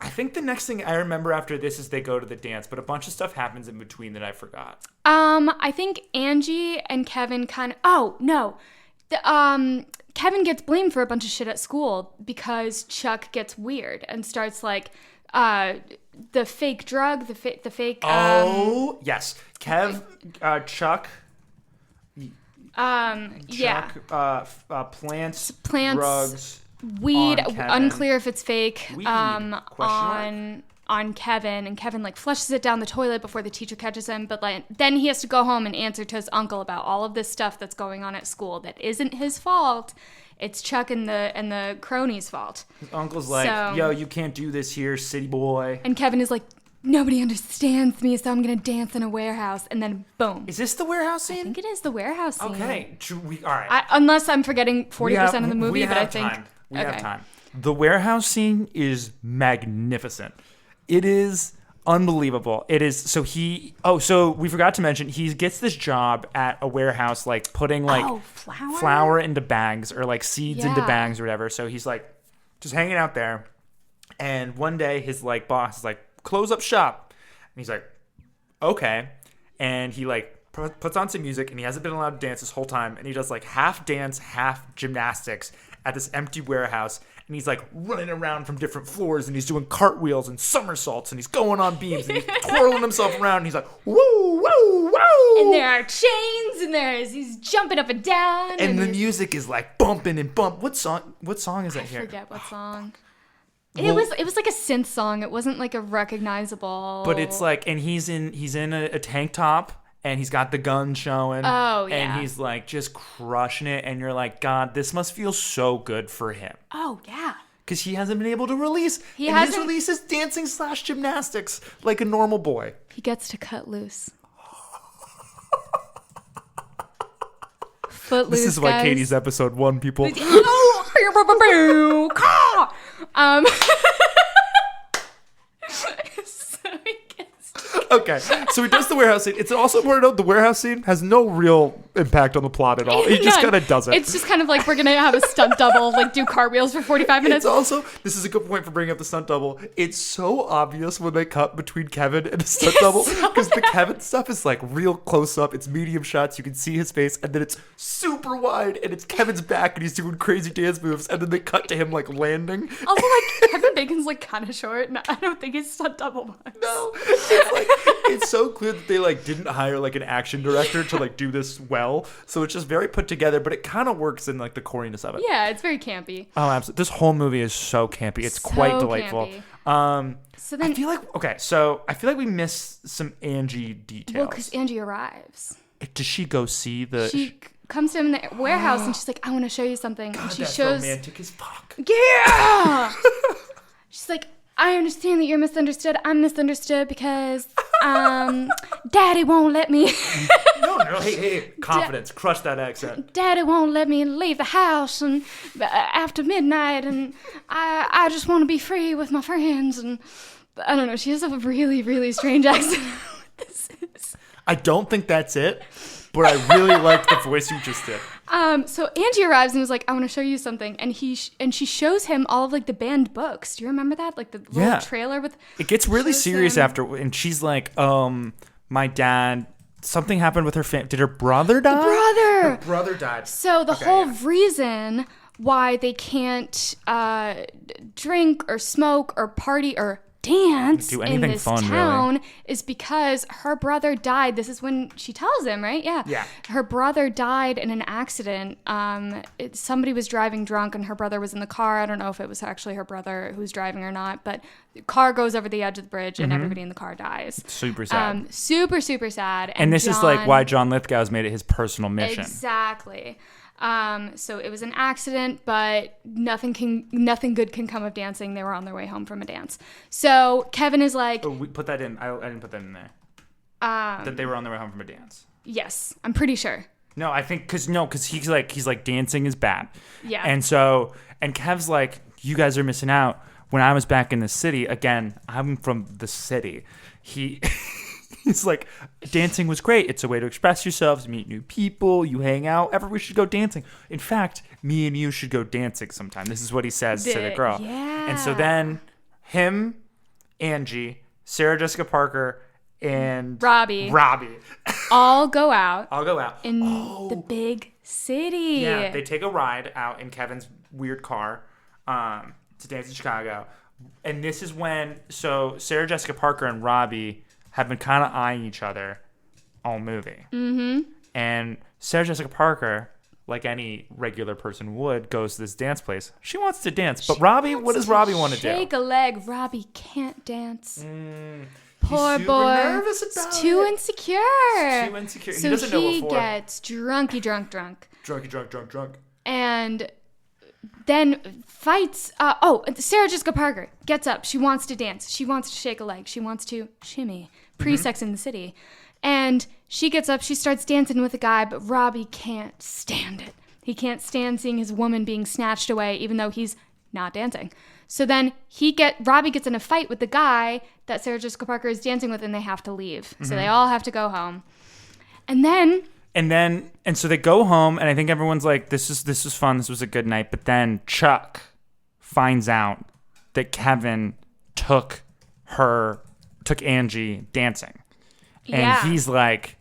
I think the next thing I remember after this is they go to the dance, but a bunch of stuff happens in between that I forgot. I think Angie and Kevin Kevin gets blamed for a bunch of shit at school because Chuck gets weird and starts like the fake drug, the fake. Yes, Chuck. Plants, drugs, weed. on Kevin. Unclear if it's fake. Weed, on Kevin, and Kevin like flushes it down the toilet before the teacher catches him. But like then he has to go home and answer to his uncle about all of this stuff that's going on at school that isn't his fault. It's Chuck and the cronies' fault. His uncle's like, yo, you can't do this here, city boy. And Kevin is like, nobody understands me, so I'm gonna dance in a warehouse. And then boom. Is this the warehouse scene? I think it is the warehouse scene. Okay, all right. Unless I'm forgetting 40% of the movie, but I think we have time. The warehouse scene is magnificent. It is unbelievable. It is. So we forgot to mention, he gets this job at a warehouse, like putting like flour into bags or like seeds into bags or whatever. So he's like just hanging out there. And one day his like boss is like, close up shop. And he's like, okay. And he like puts on some music, and he hasn't been allowed to dance this whole time. And he does like half dance, half gymnastics at this empty warehouse. And he's like running around from different floors, and he's doing cartwheels and somersaults, and he's going on beams, and he's twirling himself around, and he's like, woo, woo, woo. And there are chains, and he's jumping up and down. And the music is like bumping and bump. What song is that here? I forget what song. It was like a synth song. It wasn't like a recognizable. But it's like, and he's in a tank top. And he's got the gun showing. Oh, yeah. And he's like just crushing it. And you're like, God, this must feel so good for him. Oh, yeah. Because he hasn't been able to release. His release is dancing / gymnastics like a normal boy. He gets to cut loose. Footloose. This is why Katie's episode 1, people. Okay, so he does the warehouse scene. It's also important to note the warehouse scene has no real impact on the plot at all. He just kind of does it. It's just kind of like we're going to have a stunt double, like do cartwheels for 45 minutes. It's also, this is a good point for bringing up the stunt double. It's so obvious when they cut between Kevin and the stunt double, because the Kevin stuff is like real close up. It's medium shots. You can see his face, and then it's super wide, and it's Kevin's back, and he's doing crazy dance moves, and then they cut to him like landing. Also, like Kevin Bacon's like kind of short, and I don't think his stunt double was. No, it's like, it's so clear that they like didn't hire like an action director to like do this well, so it's just very put together, but it kind of works in like the corniness of it. Yeah, it's very campy. Oh, absolutely. This whole movie is so campy. It's quite delightful. So then I feel like we missed some Angie details. Well, because Angie arrives. Does she go see the? She comes to him in the warehouse, and she's like, "I want to show you something." God, and she that's shows romantic as fuck. Yeah. She's like, I understand that you're misunderstood. I'm misunderstood because Daddy won't let me. No, hey, confidence. Crush that accent. Daddy won't let me leave the house and after midnight, and I just want to be free with my friends. And I don't know. She has a really, really strange accent. This is. I don't think that's it, but I really liked the voice you just did. So Angie arrives and is like, I want to show you something. And she shows him all of like the banned books. Do you remember that? Like the little trailer with. It gets really serious after, and she's like, my dad, something happened with her family. Did her brother die? Her brother died. So the whole reason why they can't drink or smoke or party or dance in this town is because her brother died. This is when she tells him, right? Yeah. Her brother died in an accident. Somebody was driving drunk and her brother was in the car. I don't know if it was actually her brother who was driving or not, but the car goes over the edge of the bridge and everybody in the car dies. Super sad. Super, super sad. And this is like why John Lithgow has made it his personal mission. Exactly. So it was an accident, but nothing good can come of dancing. They were on their way home from a dance. So Kevin is like, we put that in. I didn't put that in there. That they were on their way home from a dance. Yes, I'm pretty sure. No, I think because he's like dancing is bad. Yeah. And Kev's like, you guys are missing out. When I was back in the city, again, I'm from the city. He's like, dancing was great. It's a way to express yourselves, meet new people, you hang out. Everybody should go dancing. In fact, me and you should go dancing sometime. This is what he says to the girl. Yeah. And so then him, Angie, Sarah Jessica Parker, and Robbie all go out. In the big city. Yeah, they take a ride out in Kevin's weird car to dance in Chicago. And this is when, so Sarah Jessica Parker and Robbie have been kind of eyeing each other all movie. Mm-hmm. And Sarah Jessica Parker, like any regular person would, goes to this dance place. She wants to dance. But Robbie, what does Robbie want to do? Shake a leg. Robbie can't dance. Poor he's boy. Nervous about He's too insecure. So he doesn't know he before. gets drunk. Drunk. And then fights. Sarah Jessica Parker gets up. She wants to dance. She wants to shake a leg. She wants to shimmy. Pre-Sex in the City. And she gets up. She starts dancing with a guy, but Robbie can't stand it. He can't stand seeing his woman being snatched away, even though he's not dancing. So then Robbie gets in a fight with the guy that Sarah Jessica Parker is dancing with, and they have to leave. So they all have to go home. And so they go home, and I think everyone's like, this is fun. This was a good night. But then Chuck finds out that Kevin took Angie dancing. And he's like,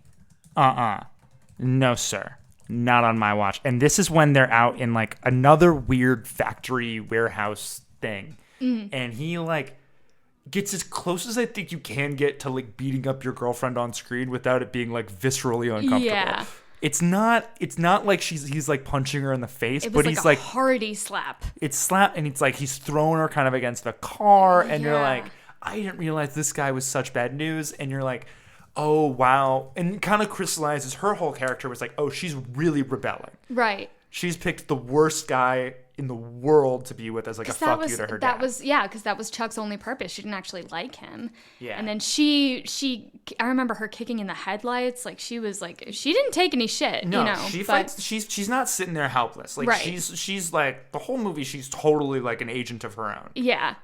no, sir. Not on my watch. And this is when they're out in like another weird factory warehouse thing. And he like gets as close as I think you can get to like beating up your girlfriend on screen without it being like viscerally uncomfortable. Yeah. It's not like he's like punching her in the face, but he's like a hearty slap. It's slap, and it's like he's throwing her kind of against the car, and you're like, I didn't realize this guy was such bad news. And you're like, oh, wow. And it kind of crystallizes her whole character was like, oh, she's really rebelling. Right. She's picked the worst guy in the world to be with as like a fuck you to her dad. Because that was Chuck's only purpose. She didn't actually like him. Yeah. And then I remember her kicking in the headlights. Like she was like, she didn't take any shit. No, she fights. She's not sitting there helpless. Like she's like the whole movie. She's totally like an agent of her own. Yeah.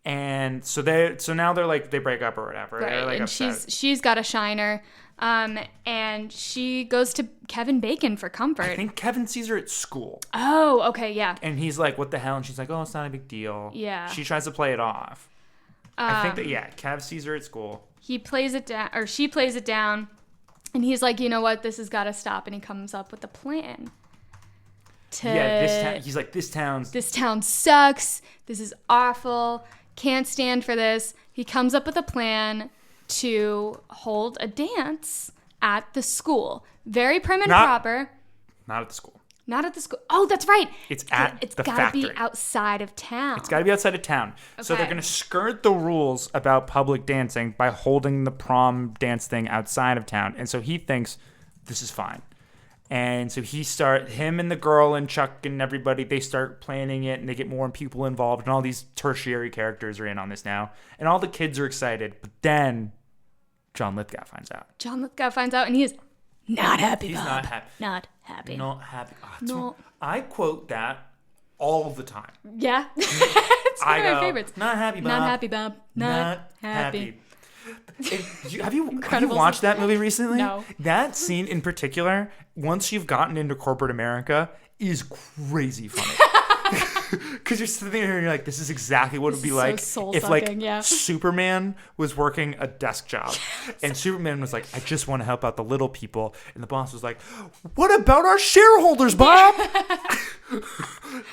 And so now they're like, they break up or whatever. Right. They're like and upset. she's got a shiner. And she goes to Kevin Bacon for comfort. I think Kevin sees her at school. Oh, okay, yeah. And he's like, what the hell? And she's like, oh, it's not a big deal. Yeah. She tries to play it off. I think that, Kev sees her at school. He plays it down, or she plays it down. And he's like, you know what? This has got to stop. And he comes up with a plan. He's like, this town sucks. This is awful. Can't stand for this. He comes up with a plan to hold a dance at the school. Very prim and proper. Not at the school. Not at the school. Oh, that's right. It's at the factory. It's got to be outside of town. It's got to be outside of town. Okay. So they're going to skirt the rules about public dancing by holding the prom dance thing outside of town. And so he thinks this is fine. And so him and the girl and Chuck and everybody, they start planning it, and they get more people involved, and all these tertiary characters are in on this now. And all the kids are excited. But then John Lithgow finds out. And he is not happy. He's not happy. Not happy. Not happy. No. I quote that all the time. Yeah. It's one of my favorites. Not happy, Bob. Not happy, Bob. Not happy. Have you watched that movie recently? No. That scene in particular, once you've gotten into corporate America, is crazy funny. Because you're sitting there and you're like, this is exactly what it would be like if like Superman was working a desk job. And Superman was like, I just want to help out the little people. And the boss was like, what about our shareholders, Bob?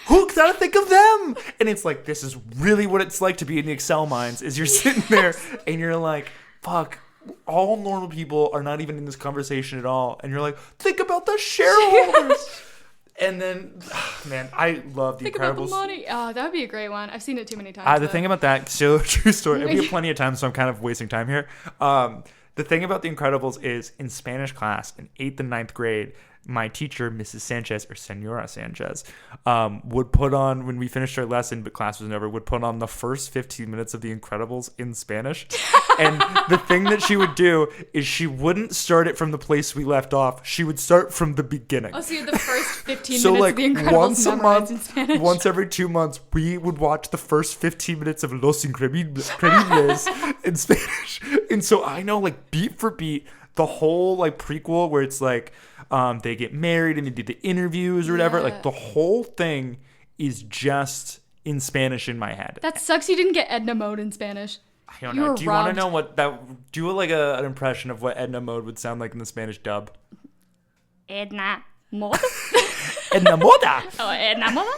Who gotta think of them? And it's like, this is really what it's like to be in the Excel mines, is you're sitting there and you're like, fuck, all normal people are not even in this conversation at all. And you're like, think about the shareholders. And then, man, I love The Incredibles. Think about the money. Oh, that would be a great one. I've seen it too many times. The thing about that, so true story. We have plenty of time, so I'm kind of wasting time here. The thing about The Incredibles is, in Spanish class, in 8th and 9th grade, my teacher, Mrs. Sanchez, or Senora Sanchez, would put on, when we finished our lesson, but class was over, would put on the first 15 minutes of The Incredibles in Spanish. And the thing that she would do is she wouldn't start it from the place we left off. She would start from the beginning. Oh, so you had the first 15 minutes of The Incredibles memorized in Spanish. Once every 2 months, we would watch the first 15 minutes of Los Increíbles in Spanish. And so I know, like, beat for beat, the whole, like, prequel where it's like, they get married and they do the interviews or whatever. Like, the whole thing is just in Spanish in my head. That sucks you didn't get Edna Mode in Spanish. I don't know. Do you want to know what that... Do like an impression of what Edna Mode would sound like in the Spanish dub. Edna Moda? Edna Moda! Oh, Edna Moda?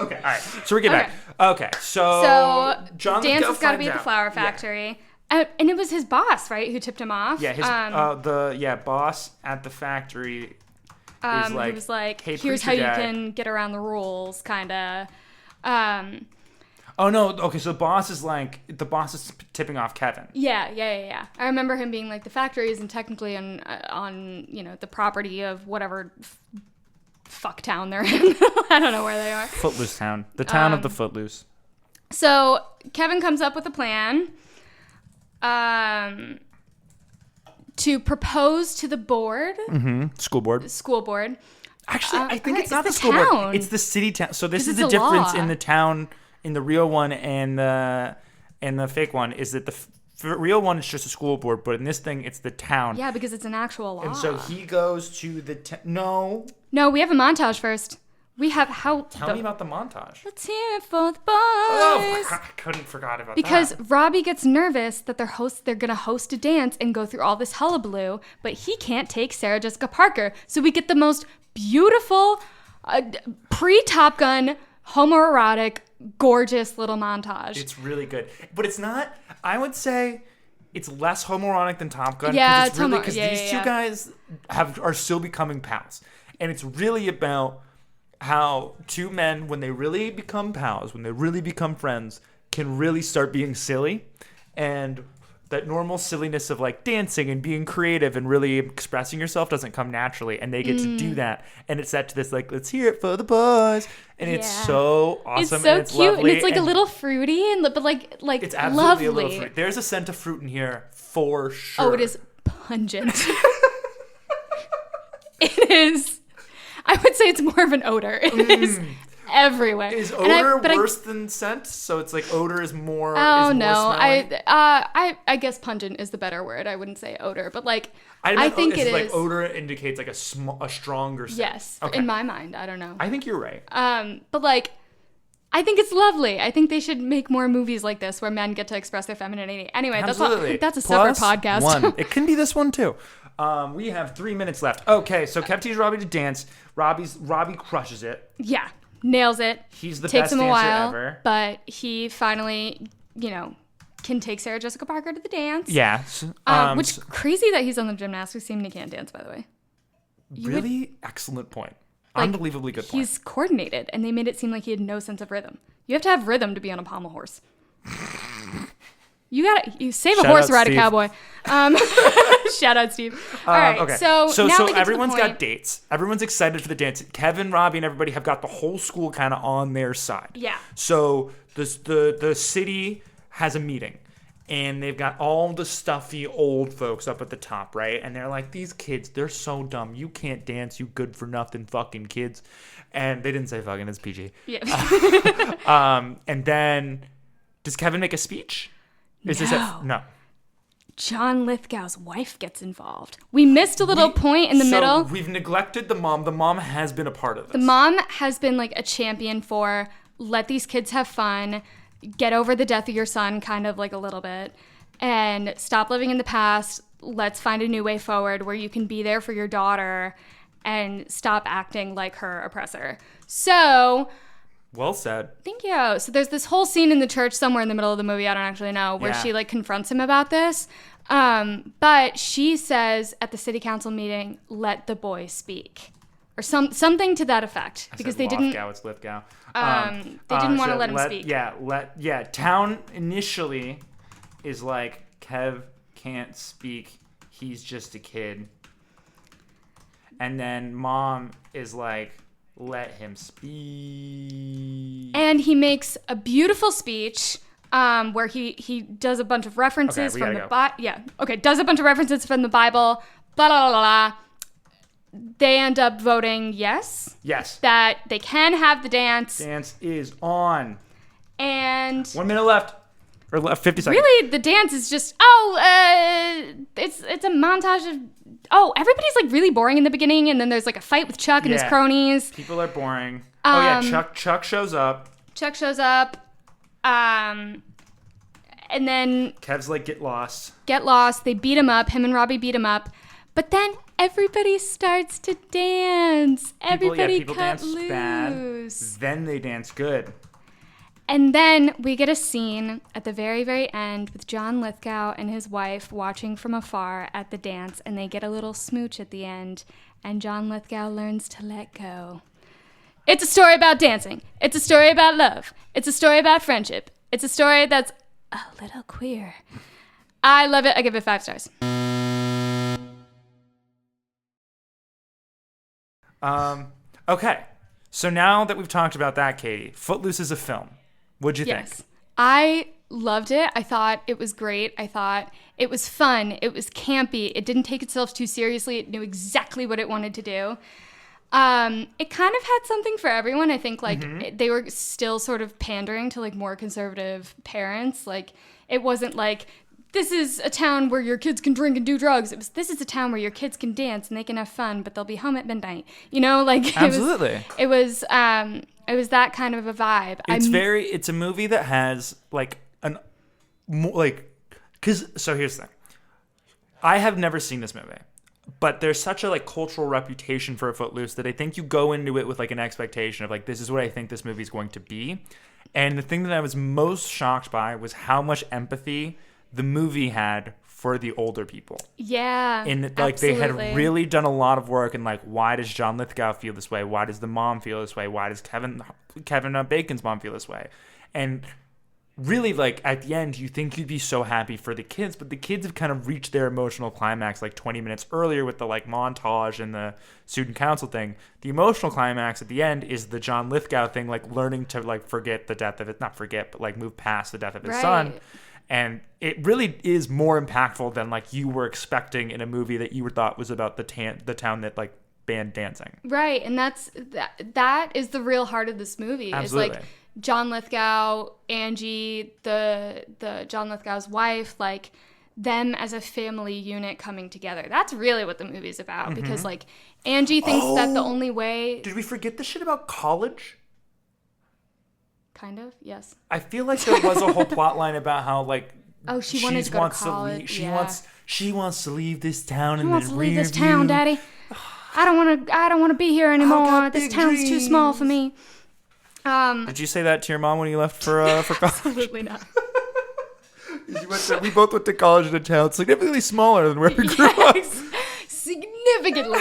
Okay, all right. So we're getting back. Okay, so John Dance has got to be at the Flower Factory. Yeah. And it was his boss, right, who tipped him off? Yeah, his boss at the factory is like, he was like, hey, here's how you can get around the rules, kind of. Oh, no. Okay, so the boss is tipping off Kevin. Yeah. I remember him being like, the factory isn't technically on the property of whatever fuck town they're in. I don't know where they are. Footloose town. The town of the Footloose. So Kevin comes up with a plan to propose to the board. Mm-hmm. School board. Actually, I think it's not the school board. It's the city town. So this is the difference in the town, in the real one and the fake one, is that the real one is just a school board, but in this thing, it's the town. Yeah, because it's an actual law. And so he goes to the No, we have a montage first. We have Tell me about the montage. Let's hear it for the boys. Oh, I couldn't forgot about because that. Because Robbie gets nervous that they're gonna host a dance and go through all this hullabaloo, but he can't take Sarah Jessica Parker. So we get the most beautiful, pre-Top Gun, homoerotic, gorgeous little montage. It's really good, but it's not. I would say it's less homoerotic than Top Gun. Yeah, it's really because these two guys are still becoming pals, and it's really about how two men, when they really become pals, when they really become friends, can really start being silly, and that normal silliness of like dancing and being creative and really expressing yourself doesn't come naturally, and they get to do that, and it's set to this like, let's hear it for the boys, and it's so awesome. It's so and it's cute, lovely, and it's like a little fruity, but like it's absolutely lovely. A little fruit. There's a scent of fruit in here for sure. Oh, it is pungent. It is. I would say it's more of an odor. It is everywhere. Is odor worse than scent? So it's like odor is more. Oh, is no. More smelling? I guess pungent is the better word. I wouldn't say odor, but like I think it is. Like odor indicates like a stronger scent. Yes, okay. In my mind, I don't know. I think you're right. But like, I think it's lovely. I think they should make more movies like this where men get to express their femininity. Anyway, absolutely. that's a separate podcast. One. It can be this one too. We have 3 minutes left. Okay, so Kev teaches Robbie to dance. Robbie crushes it. Yeah, nails it. He's the Takes best him a dancer while, ever. But he finally, can take Sarah Jessica Parker to the dance. Yes. Which crazy that he's on the Gymnastics team and he can't dance, by the way. Really excellent point. Like, unbelievably good point. He's coordinated, and they made it seem like he had no sense of rhythm. You have to have rhythm to be on a pommel horse. You save a horse, ride a cowboy. Shout out, Steve. All right, okay. So everyone's got dates. Everyone's excited for the dance. Kevin, Robbie, and everybody have got the whole school kind of on their side. Yeah. So the city has a meeting, and they've got all the stuffy old folks up at the top, right? And they're like, these kids, they're so dumb. You can't dance, you good for nothing fucking kids. And they didn't say fucking, it's PG. Yeah. And then, does Kevin make a speech? No. John Lithgow's wife gets involved. We missed a little point in the middle. We've neglected the mom. The mom has been a part of this. The mom has been like a champion for let these kids have fun, get over the death of your son kind of like a little bit, and stop living in the past. Let's find a new way forward where you can be there for your daughter and stop acting like her oppressor. So... Well said. Thank you. So there's this whole scene in the church somewhere in the middle of the movie, I don't actually know, where she like confronts him about this. But she says at the city council meeting, let the boy speak. Or something to that effect. Because they didn't... It's Lithgow. They didn't want to let him speak. Yeah, town initially is like, Kev can't speak. He's just a kid. And then mom is like, let him speak. And he makes a beautiful speech where he does a bunch of references from the Bible. Does a bunch of references from the Bible. Blah, blah, blah, blah. They end up voting yes. Yes. That they can have the dance. Dance is on. And 1 minute left. Or 50 seconds. Really, the dance is just, it's a montage of... Oh, everybody's like really boring in the beginning, and then there's like a fight with Chuck and his cronies. People are boring. Chuck shows up. Chuck shows up. And then Kev's like, get lost. They beat him up. Him and Robbie beat him up. But then everybody starts to dance. Everybody people cut dance loose. bad. Then they dance good. And then we get a scene at the very, very end with John Lithgow and his wife watching from afar at the dance, and they get a little smooch at the end, and John Lithgow learns to let go. It's a story about dancing. It's a story about love. It's a story about friendship. It's a story that's a little queer. I love it. I give it 5 stars. Okay. So now that we've talked about that, Katie, Footloose is a film. What'd you think? I loved it. I thought it was great. I thought it was fun. It was campy. It didn't take itself too seriously. It knew exactly what it wanted to do. It kind of had something for everyone. I think they were still sort of pandering to like more conservative parents. Like it wasn't like, this is a town where your kids can drink and do drugs. It was, this is a town where your kids can dance and they can have fun, but they'll be home at midnight. You know, like Absolutely. It was that kind of a vibe. It's a movie that has so here's the thing. I have never seen this movie, but there's such a like cultural reputation for Footloose that I think you go into it with like an expectation of like, this is what I think this movie is going to be. And the thing that I was most shocked by was how much empathy the movie had for the older people. Yeah, and like absolutely. They had really done a lot of work in like, why does John Lithgow feel this way? Why does the mom feel this way? Why does Kevin Bacon's mom feel this way? And really, like at the end, you think you'd be so happy for the kids, but the kids have kind of reached their emotional climax like 20 minutes earlier with the like montage and the student council thing. The emotional climax at the end is the John Lithgow thing, like learning to like forget the death of it, not forget, but like move past the death of his son. And it really is more impactful than like you were expecting in a movie that you thought was about the town that like banned dancing. Right, and that is the real heart of this movie. Absolutely. Is like John Lithgow, Angie, the John Lithgow's wife, like them as a family unit coming together. That's really what the movie's about. Mm-hmm. Because like Angie thinks that the only way. Did we forget the shit about college? Kind of, yes. I feel like there was a whole plot line about how like she wanted to go to college. She wants to leave this town and then leave this town, Daddy. I don't want to be here anymore. This town's too small for me. Did you say that to your mom when you left for college? Absolutely not. We both went to college in a town significantly smaller than where we grew up. Significantly.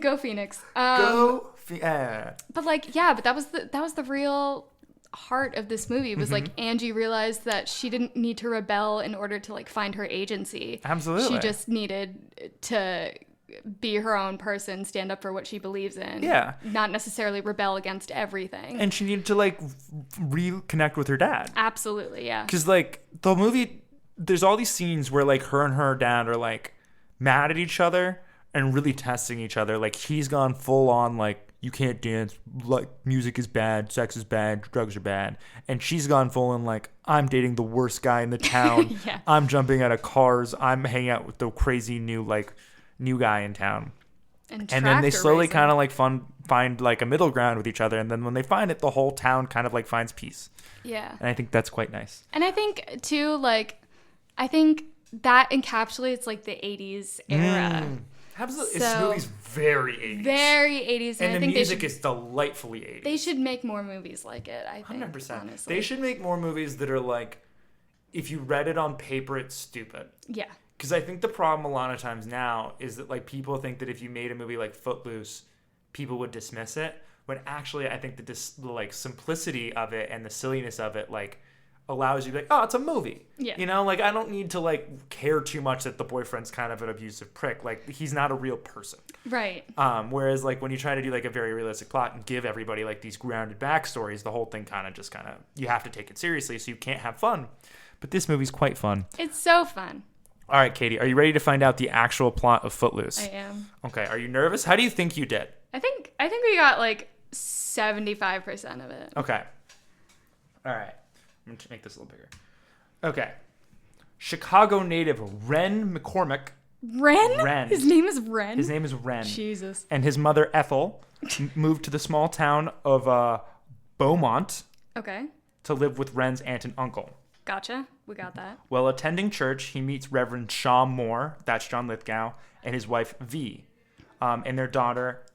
Go Phoenix. But like, yeah, but that was the real heart of this movie. It was like Angie realized that she didn't need to rebel in order to like find her agency. Absolutely. She just needed to be her own person, stand up for what she believes in. Yeah. Not necessarily rebel against everything. And she needed to like reconnect with her dad. Absolutely, yeah. Because like the movie, there's all these scenes where like her and her dad are like mad at each other and really testing each other. Like he's gone full on like you can't dance, like music is bad, sex is bad, drugs are bad. And she's gone full in like, I'm dating the worst guy in the town. Yeah. I'm jumping out of cars. I'm hanging out with the crazy new guy in town. And then they slowly kind of like find like a middle ground with each other. And then when they find it, the whole town kind of like finds peace. Yeah. And I think that's quite nice. And I think too, like, I think that encapsulates like the 80s era. Absolutely. This movie's very 80s. Very 80s. And I the think music is delightfully 80s. They should make more movies like it, I think. 100%. Honestly. They should make more movies that are like, if you read it on paper, it's stupid. Yeah. Because I think the problem a lot of times now is that like people think that if you made a movie like Footloose, people would dismiss it. When actually I think the like simplicity of it and the silliness of it like allows you to be like, oh, it's a movie. Yeah. You know, like I don't need to like care too much that the boyfriend's kind of an abusive prick. Like he's not a real person. Right. Whereas like when you try to do like a very realistic plot and give everybody like these grounded backstories, the whole thing kind of you have to take it seriously, so you can't have fun. But this movie's quite fun. It's so fun. All right, Katie, are you ready to find out the actual plot of Footloose? I am. Okay, are you nervous? How do you think you did? I think we got like 75% of it. Okay. All right. I'm going to make this a little bigger. Okay. Chicago native Ren McCormick. Ren? His name is Ren? His name is Ren. Jesus. And his mother, Ethel, moved to the small town of Beaumont Okay. to live with Ren's aunt and uncle. Gotcha. We got that. While attending church, he meets Reverend Shaw Moore, that's John Lithgow, and his wife, V, and their daughter,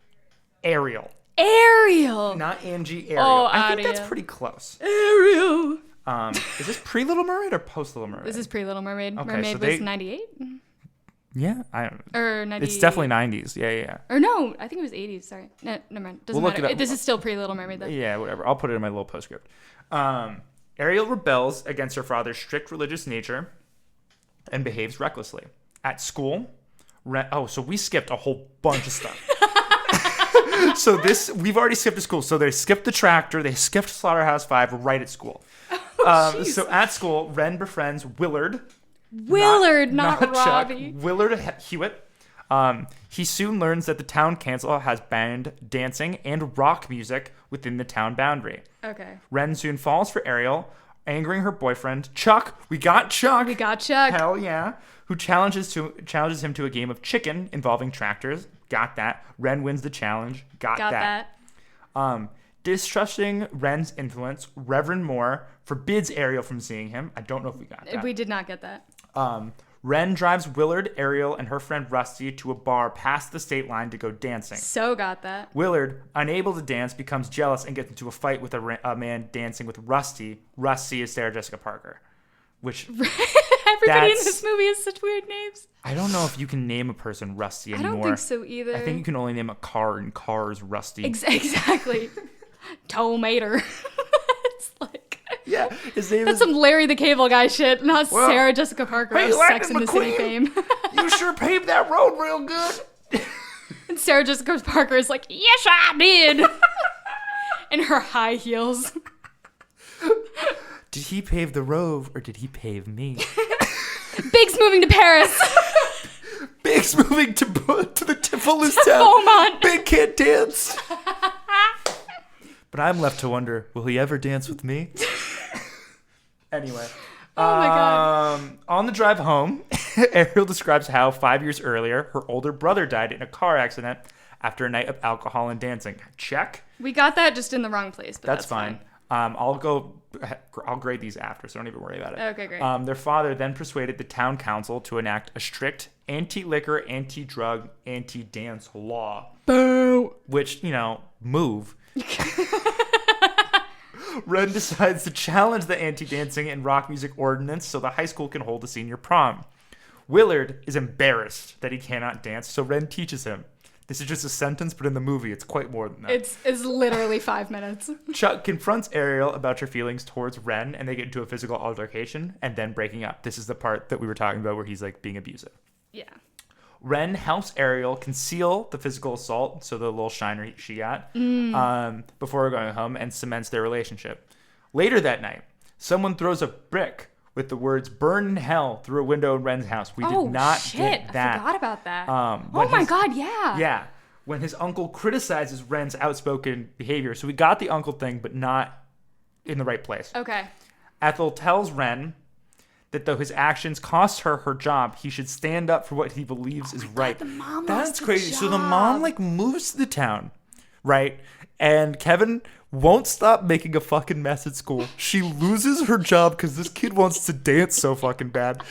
Ariel. Ariel! Not Angie, Ariel. Oh, I think that's pretty close. Ariel! Is this pre-Little Mermaid or post-Little Mermaid? This is pre-Little Mermaid. Okay, Mermaid so was 98? Yeah, I don't know. Or 90... It's definitely 90s. Yeah. Or no, I think it was 80s. Sorry. No, never mind. Doesn't We'll look matter. it up. This is still pre-Little Mermaid, though. Yeah, whatever. I'll put it in my little postscript. Ariel rebels against her father's strict religious nature and behaves recklessly. At school, so we skipped a whole bunch of stuff. So we've already skipped to school. So they skipped the tractor, they skipped Slaughterhouse-5 right at school. So at school, Ren befriends Willard. Not Robbie. Chuck, Willard Hewitt. He soon learns that the town council has banned dancing and rock music within the town boundary. Okay. Ren soon falls for Ariel, angering her boyfriend, Chuck. We got Chuck. Hell yeah. Who challenges him to a game of chicken involving tractors. Got that. Ren wins the challenge. Got that. Distrusting Ren's influence, Reverend Moore forbids Ariel from seeing him. I don't know if we got that. We did not get that. Ren drives Willard, Ariel, and her friend Rusty to a bar past the state line to go dancing. So got that. Willard, unable to dance, becomes jealous and gets into a fight with a man dancing with Rusty. Rusty is Sarah Jessica Parker. Which everybody in this movie has such weird names. I don't know if you can name a person Rusty anymore. I don't think so either. I think you can only name a car, and Cars Rusty. Exactly. Tomater. It's like... Yeah, his name That's some Larry the Cable Guy shit, not Sarah Jessica Parker hey, of Sex and the City fame. You sure paved that road real good. And Sarah Jessica Parker is like, yes, I did. In her high heels. Did he pave the road or did he pave me? Big's moving to Paris. Big's moving to the Footloose town. Beaumont. Big can't dance. But I'm left to wonder, will he ever dance with me? Anyway. Oh my God. On the drive home, Ariel describes how 5 years earlier, her older brother died in a car accident after a night of alcohol and dancing. Check. We got that just in the wrong place, but that's fine. I'll grade these after, so don't even worry about it. Okay, great. Their father then persuaded the town council to enact a strict anti-liquor, anti-drug, anti-dance law. Boo! Which, move. Ren decides to challenge the anti-dancing and rock music ordinance so the high school can hold a senior prom. Willard is embarrassed that he cannot dance, so Ren teaches him. This is just a sentence, but in the movie, it's quite more than that. It's literally 5 minutes. Chuck confronts Ariel about her feelings towards Ren, and they get into a physical altercation, and then breaking up. This is the part that we were talking about where he's, being abusive. Yeah. Ren helps Ariel conceal the physical assault, so the little shiner she got, before going home, and cements their relationship. Later that night, someone throws a brick with the words "burn in hell" through a window in Ren's house. We did not get that. I forgot about that. Oh my God, yeah. Yeah. when his uncle criticizes Ren's outspoken behavior. So we got the uncle thing, but not in the right place. Okay. Ethel tells Ren that though his actions cost her her job, he should stand up for what he believes is right. The mom That's lost the crazy. So the job. mom like moves to the town, right? And Kevin won't stop making a fucking mess at school. She loses her job because this kid wants to dance so fucking bad.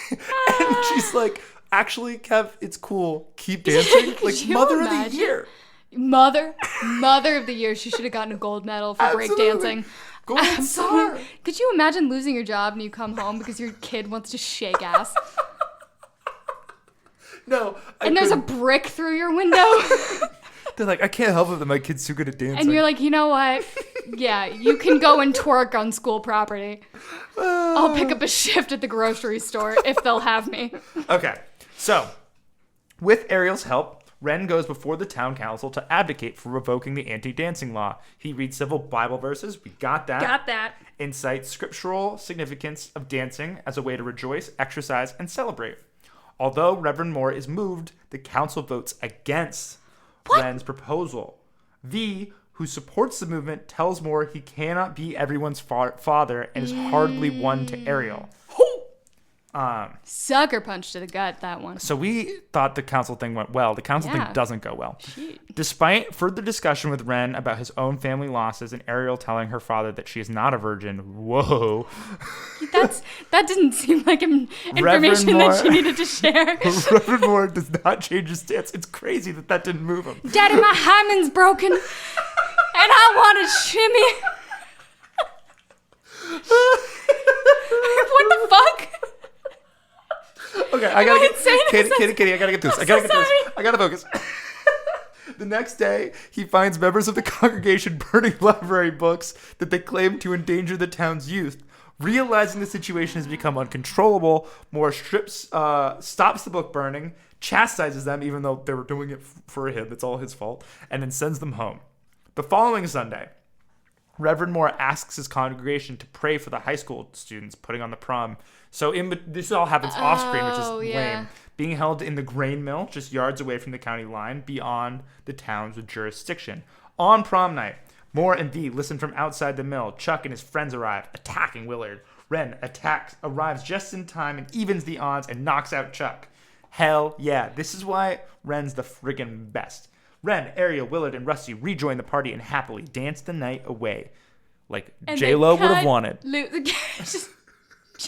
And she's like, actually, Kev, it's cool. Keep dancing. Like, Could you mother of imagine? the year. Mother of the year. She should have gotten a gold medal for breakdancing. Golden star. Could you imagine losing your job and you come home because your kid wants to shake ass? No. And there's a brick through your window. They're like, I can't help it that my kid's too good at dancing. And you're like, you know what? Yeah, you can go and twerk on school property. I'll pick up a shift at the grocery store if they'll have me. Okay, so with Ariel's help, Ren goes before the town council to advocate for revoking the anti-dancing law. He reads several Bible verses. We got that. Got that. Incites scriptural significance of dancing as a way to rejoice, exercise, and celebrate. Although Reverend Moore is moved, the council votes against Ren's proposal. V, who supports the movement, tells Moore he cannot be everyone's father and is hardly one to Ariel. Sucker punch to the gut, that one. So we thought the council thing went well. The council thing doesn't go well. Jeez. Despite further discussion with Ren about his own family losses and Ariel telling her father that she is not a virgin, whoa. That didn't seem like information that she needed to share. Reverend Moore does not change his stance. It's crazy that didn't move him. Daddy, my hymen's broken, and I want to shimmy. What the fuck? Okay, I gotta insane? Katie, I gotta get this. I gotta focus. The next day, he finds members of the congregation burning library books that they claim to endanger the town's youth. Realizing the situation has become uncontrollable, Moore stops the book burning, chastises them, even though they were doing it for him. It's all his fault, and then sends them home. The following Sunday, Reverend Moore asks his congregation to pray for the high school students putting on the prom. So this all happens off screen, which is lame. Being held in the grain mill, just yards away from the county line, beyond the town's jurisdiction. On prom night, Moore and V listen from outside the mill. Chuck and his friends arrive, attacking Willard. Ren arrives just in time and evens the odds and knocks out Chuck. Hell yeah, this is why Ren's the friggin' best. Ren, Ariel, Willard, and Rusty rejoin the party and happily dance the night away. Like J-Lo would have wanted.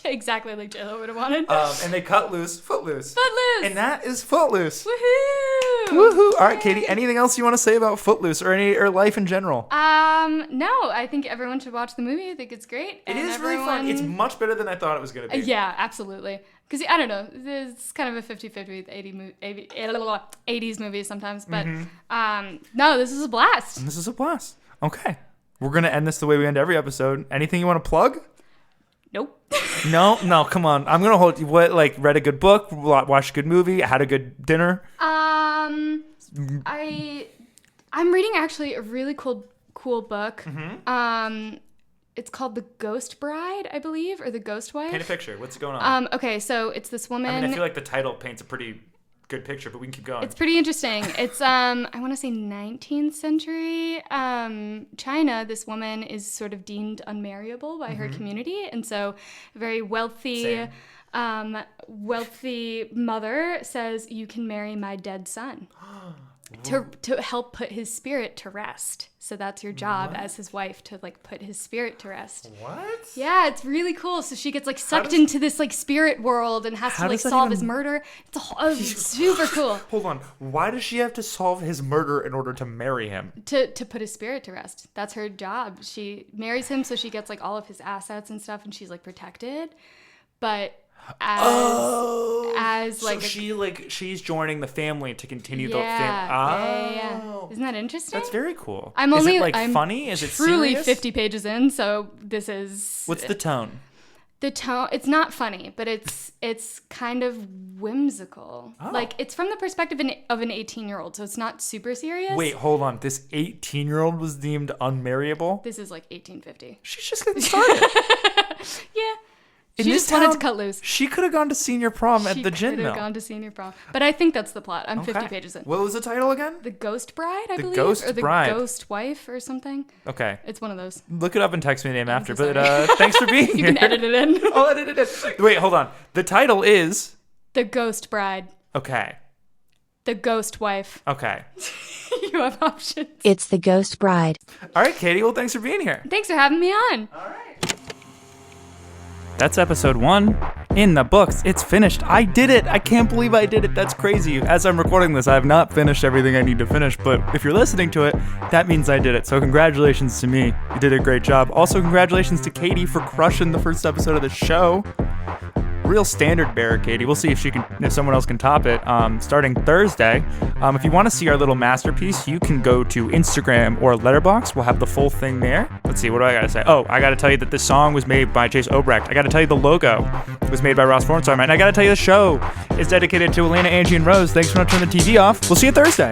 Exactly like J-Lo would have wanted. And they cut loose Footloose. Footloose! And that is Footloose. Woohoo! Woohoo! All right, Katie, anything else you want to say about Footloose or life in general? No, I think everyone should watch the movie. I think it's great. It is really fun. It's much better than I thought it was going to be. Yeah, absolutely. Because, I don't know, it's kind of a 50-50 with 80s movies sometimes. But, no, this is a blast. This is a blast. Okay. We're going to end this the way we end every episode. Anything you want to plug? Nope. No, come on. I'm going to hold you. What, like, read a good book, watched a good movie, had a good dinner? I'm reading actually a really cool book. It's called The Ghost Bride, I believe, or The Ghost Wife. Paint a picture. What's going on? Okay, so it's this woman. I mean, I feel like the title paints a pretty good picture, but we can keep going. It's pretty interesting. It's I want to say 19th century China. This woman is sort of deemed unmarriable by her community, and so a very wealthy mother says, "You can marry my dead son." To help put his spirit to rest. So that's your job as his wife, to like put his spirit to rest. What? Yeah, it's really cool. So she gets like sucked into this like spirit world and has to like solve his murder. It's super cool. Hold on. Why does she have to solve his murder in order to marry him? To put his spirit to rest. That's her job. She marries him so she gets like all of his assets and stuff, and she's like protected. But she's joining the family to continue the family. Yeah. Isn't that interesting? That's very cool. I'm funny? Is it truly serious? 50 pages in, so this is. What's the tone? The tone, it's not funny, but it's kind of whimsical. Like, it's from the perspective of an 18-year-old, so it's not super serious. Wait, hold on. This 18-year-old was deemed unmarriable? This is like 1850. She's just getting started. Yeah. In She this just wanted to town, cut loose. She could have gone to senior prom at the gin She could mill. have gone to senior prom. But I think that's the plot. I'm 50 pages in. What was the title again? The Ghost Bride, I believe? Ghost or the Bride. Ghost Wife or something. Okay. It's one of those. Look it up and text me the name after. so But thanks for being You here. can edit it in. I'll edit it in. Wait, hold on. The title is... The Ghost Bride. Okay. The Ghost Wife. Okay. You have options. It's the Ghost Bride. All right, Katie. Well, thanks for being here. Thanks for having me on. That's episode 1 in the books. It's finished. I did it. I can't believe I did it. That's crazy. As I'm recording this, I have not finished everything I need to finish, but if you're listening to it, that means I did it. So congratulations to me. You did a great job. Also, congratulations to Katie for crushing the first episode of the show. Real standard bearer, Katie. We'll see if someone else can top it. Starting Thursday. If you want to see our little masterpiece, you can go to Instagram or Letterboxd. We'll have the full thing there. Let's see. What do I gotta say? Oh, I gotta tell you that this song was made by Chase Obrecht. I gotta tell you the logo was made by Ross Fornstorm, and I gotta tell you the show is dedicated to Elena, Angie, and Rose. Thanks for not turning the TV off. We'll see you Thursday.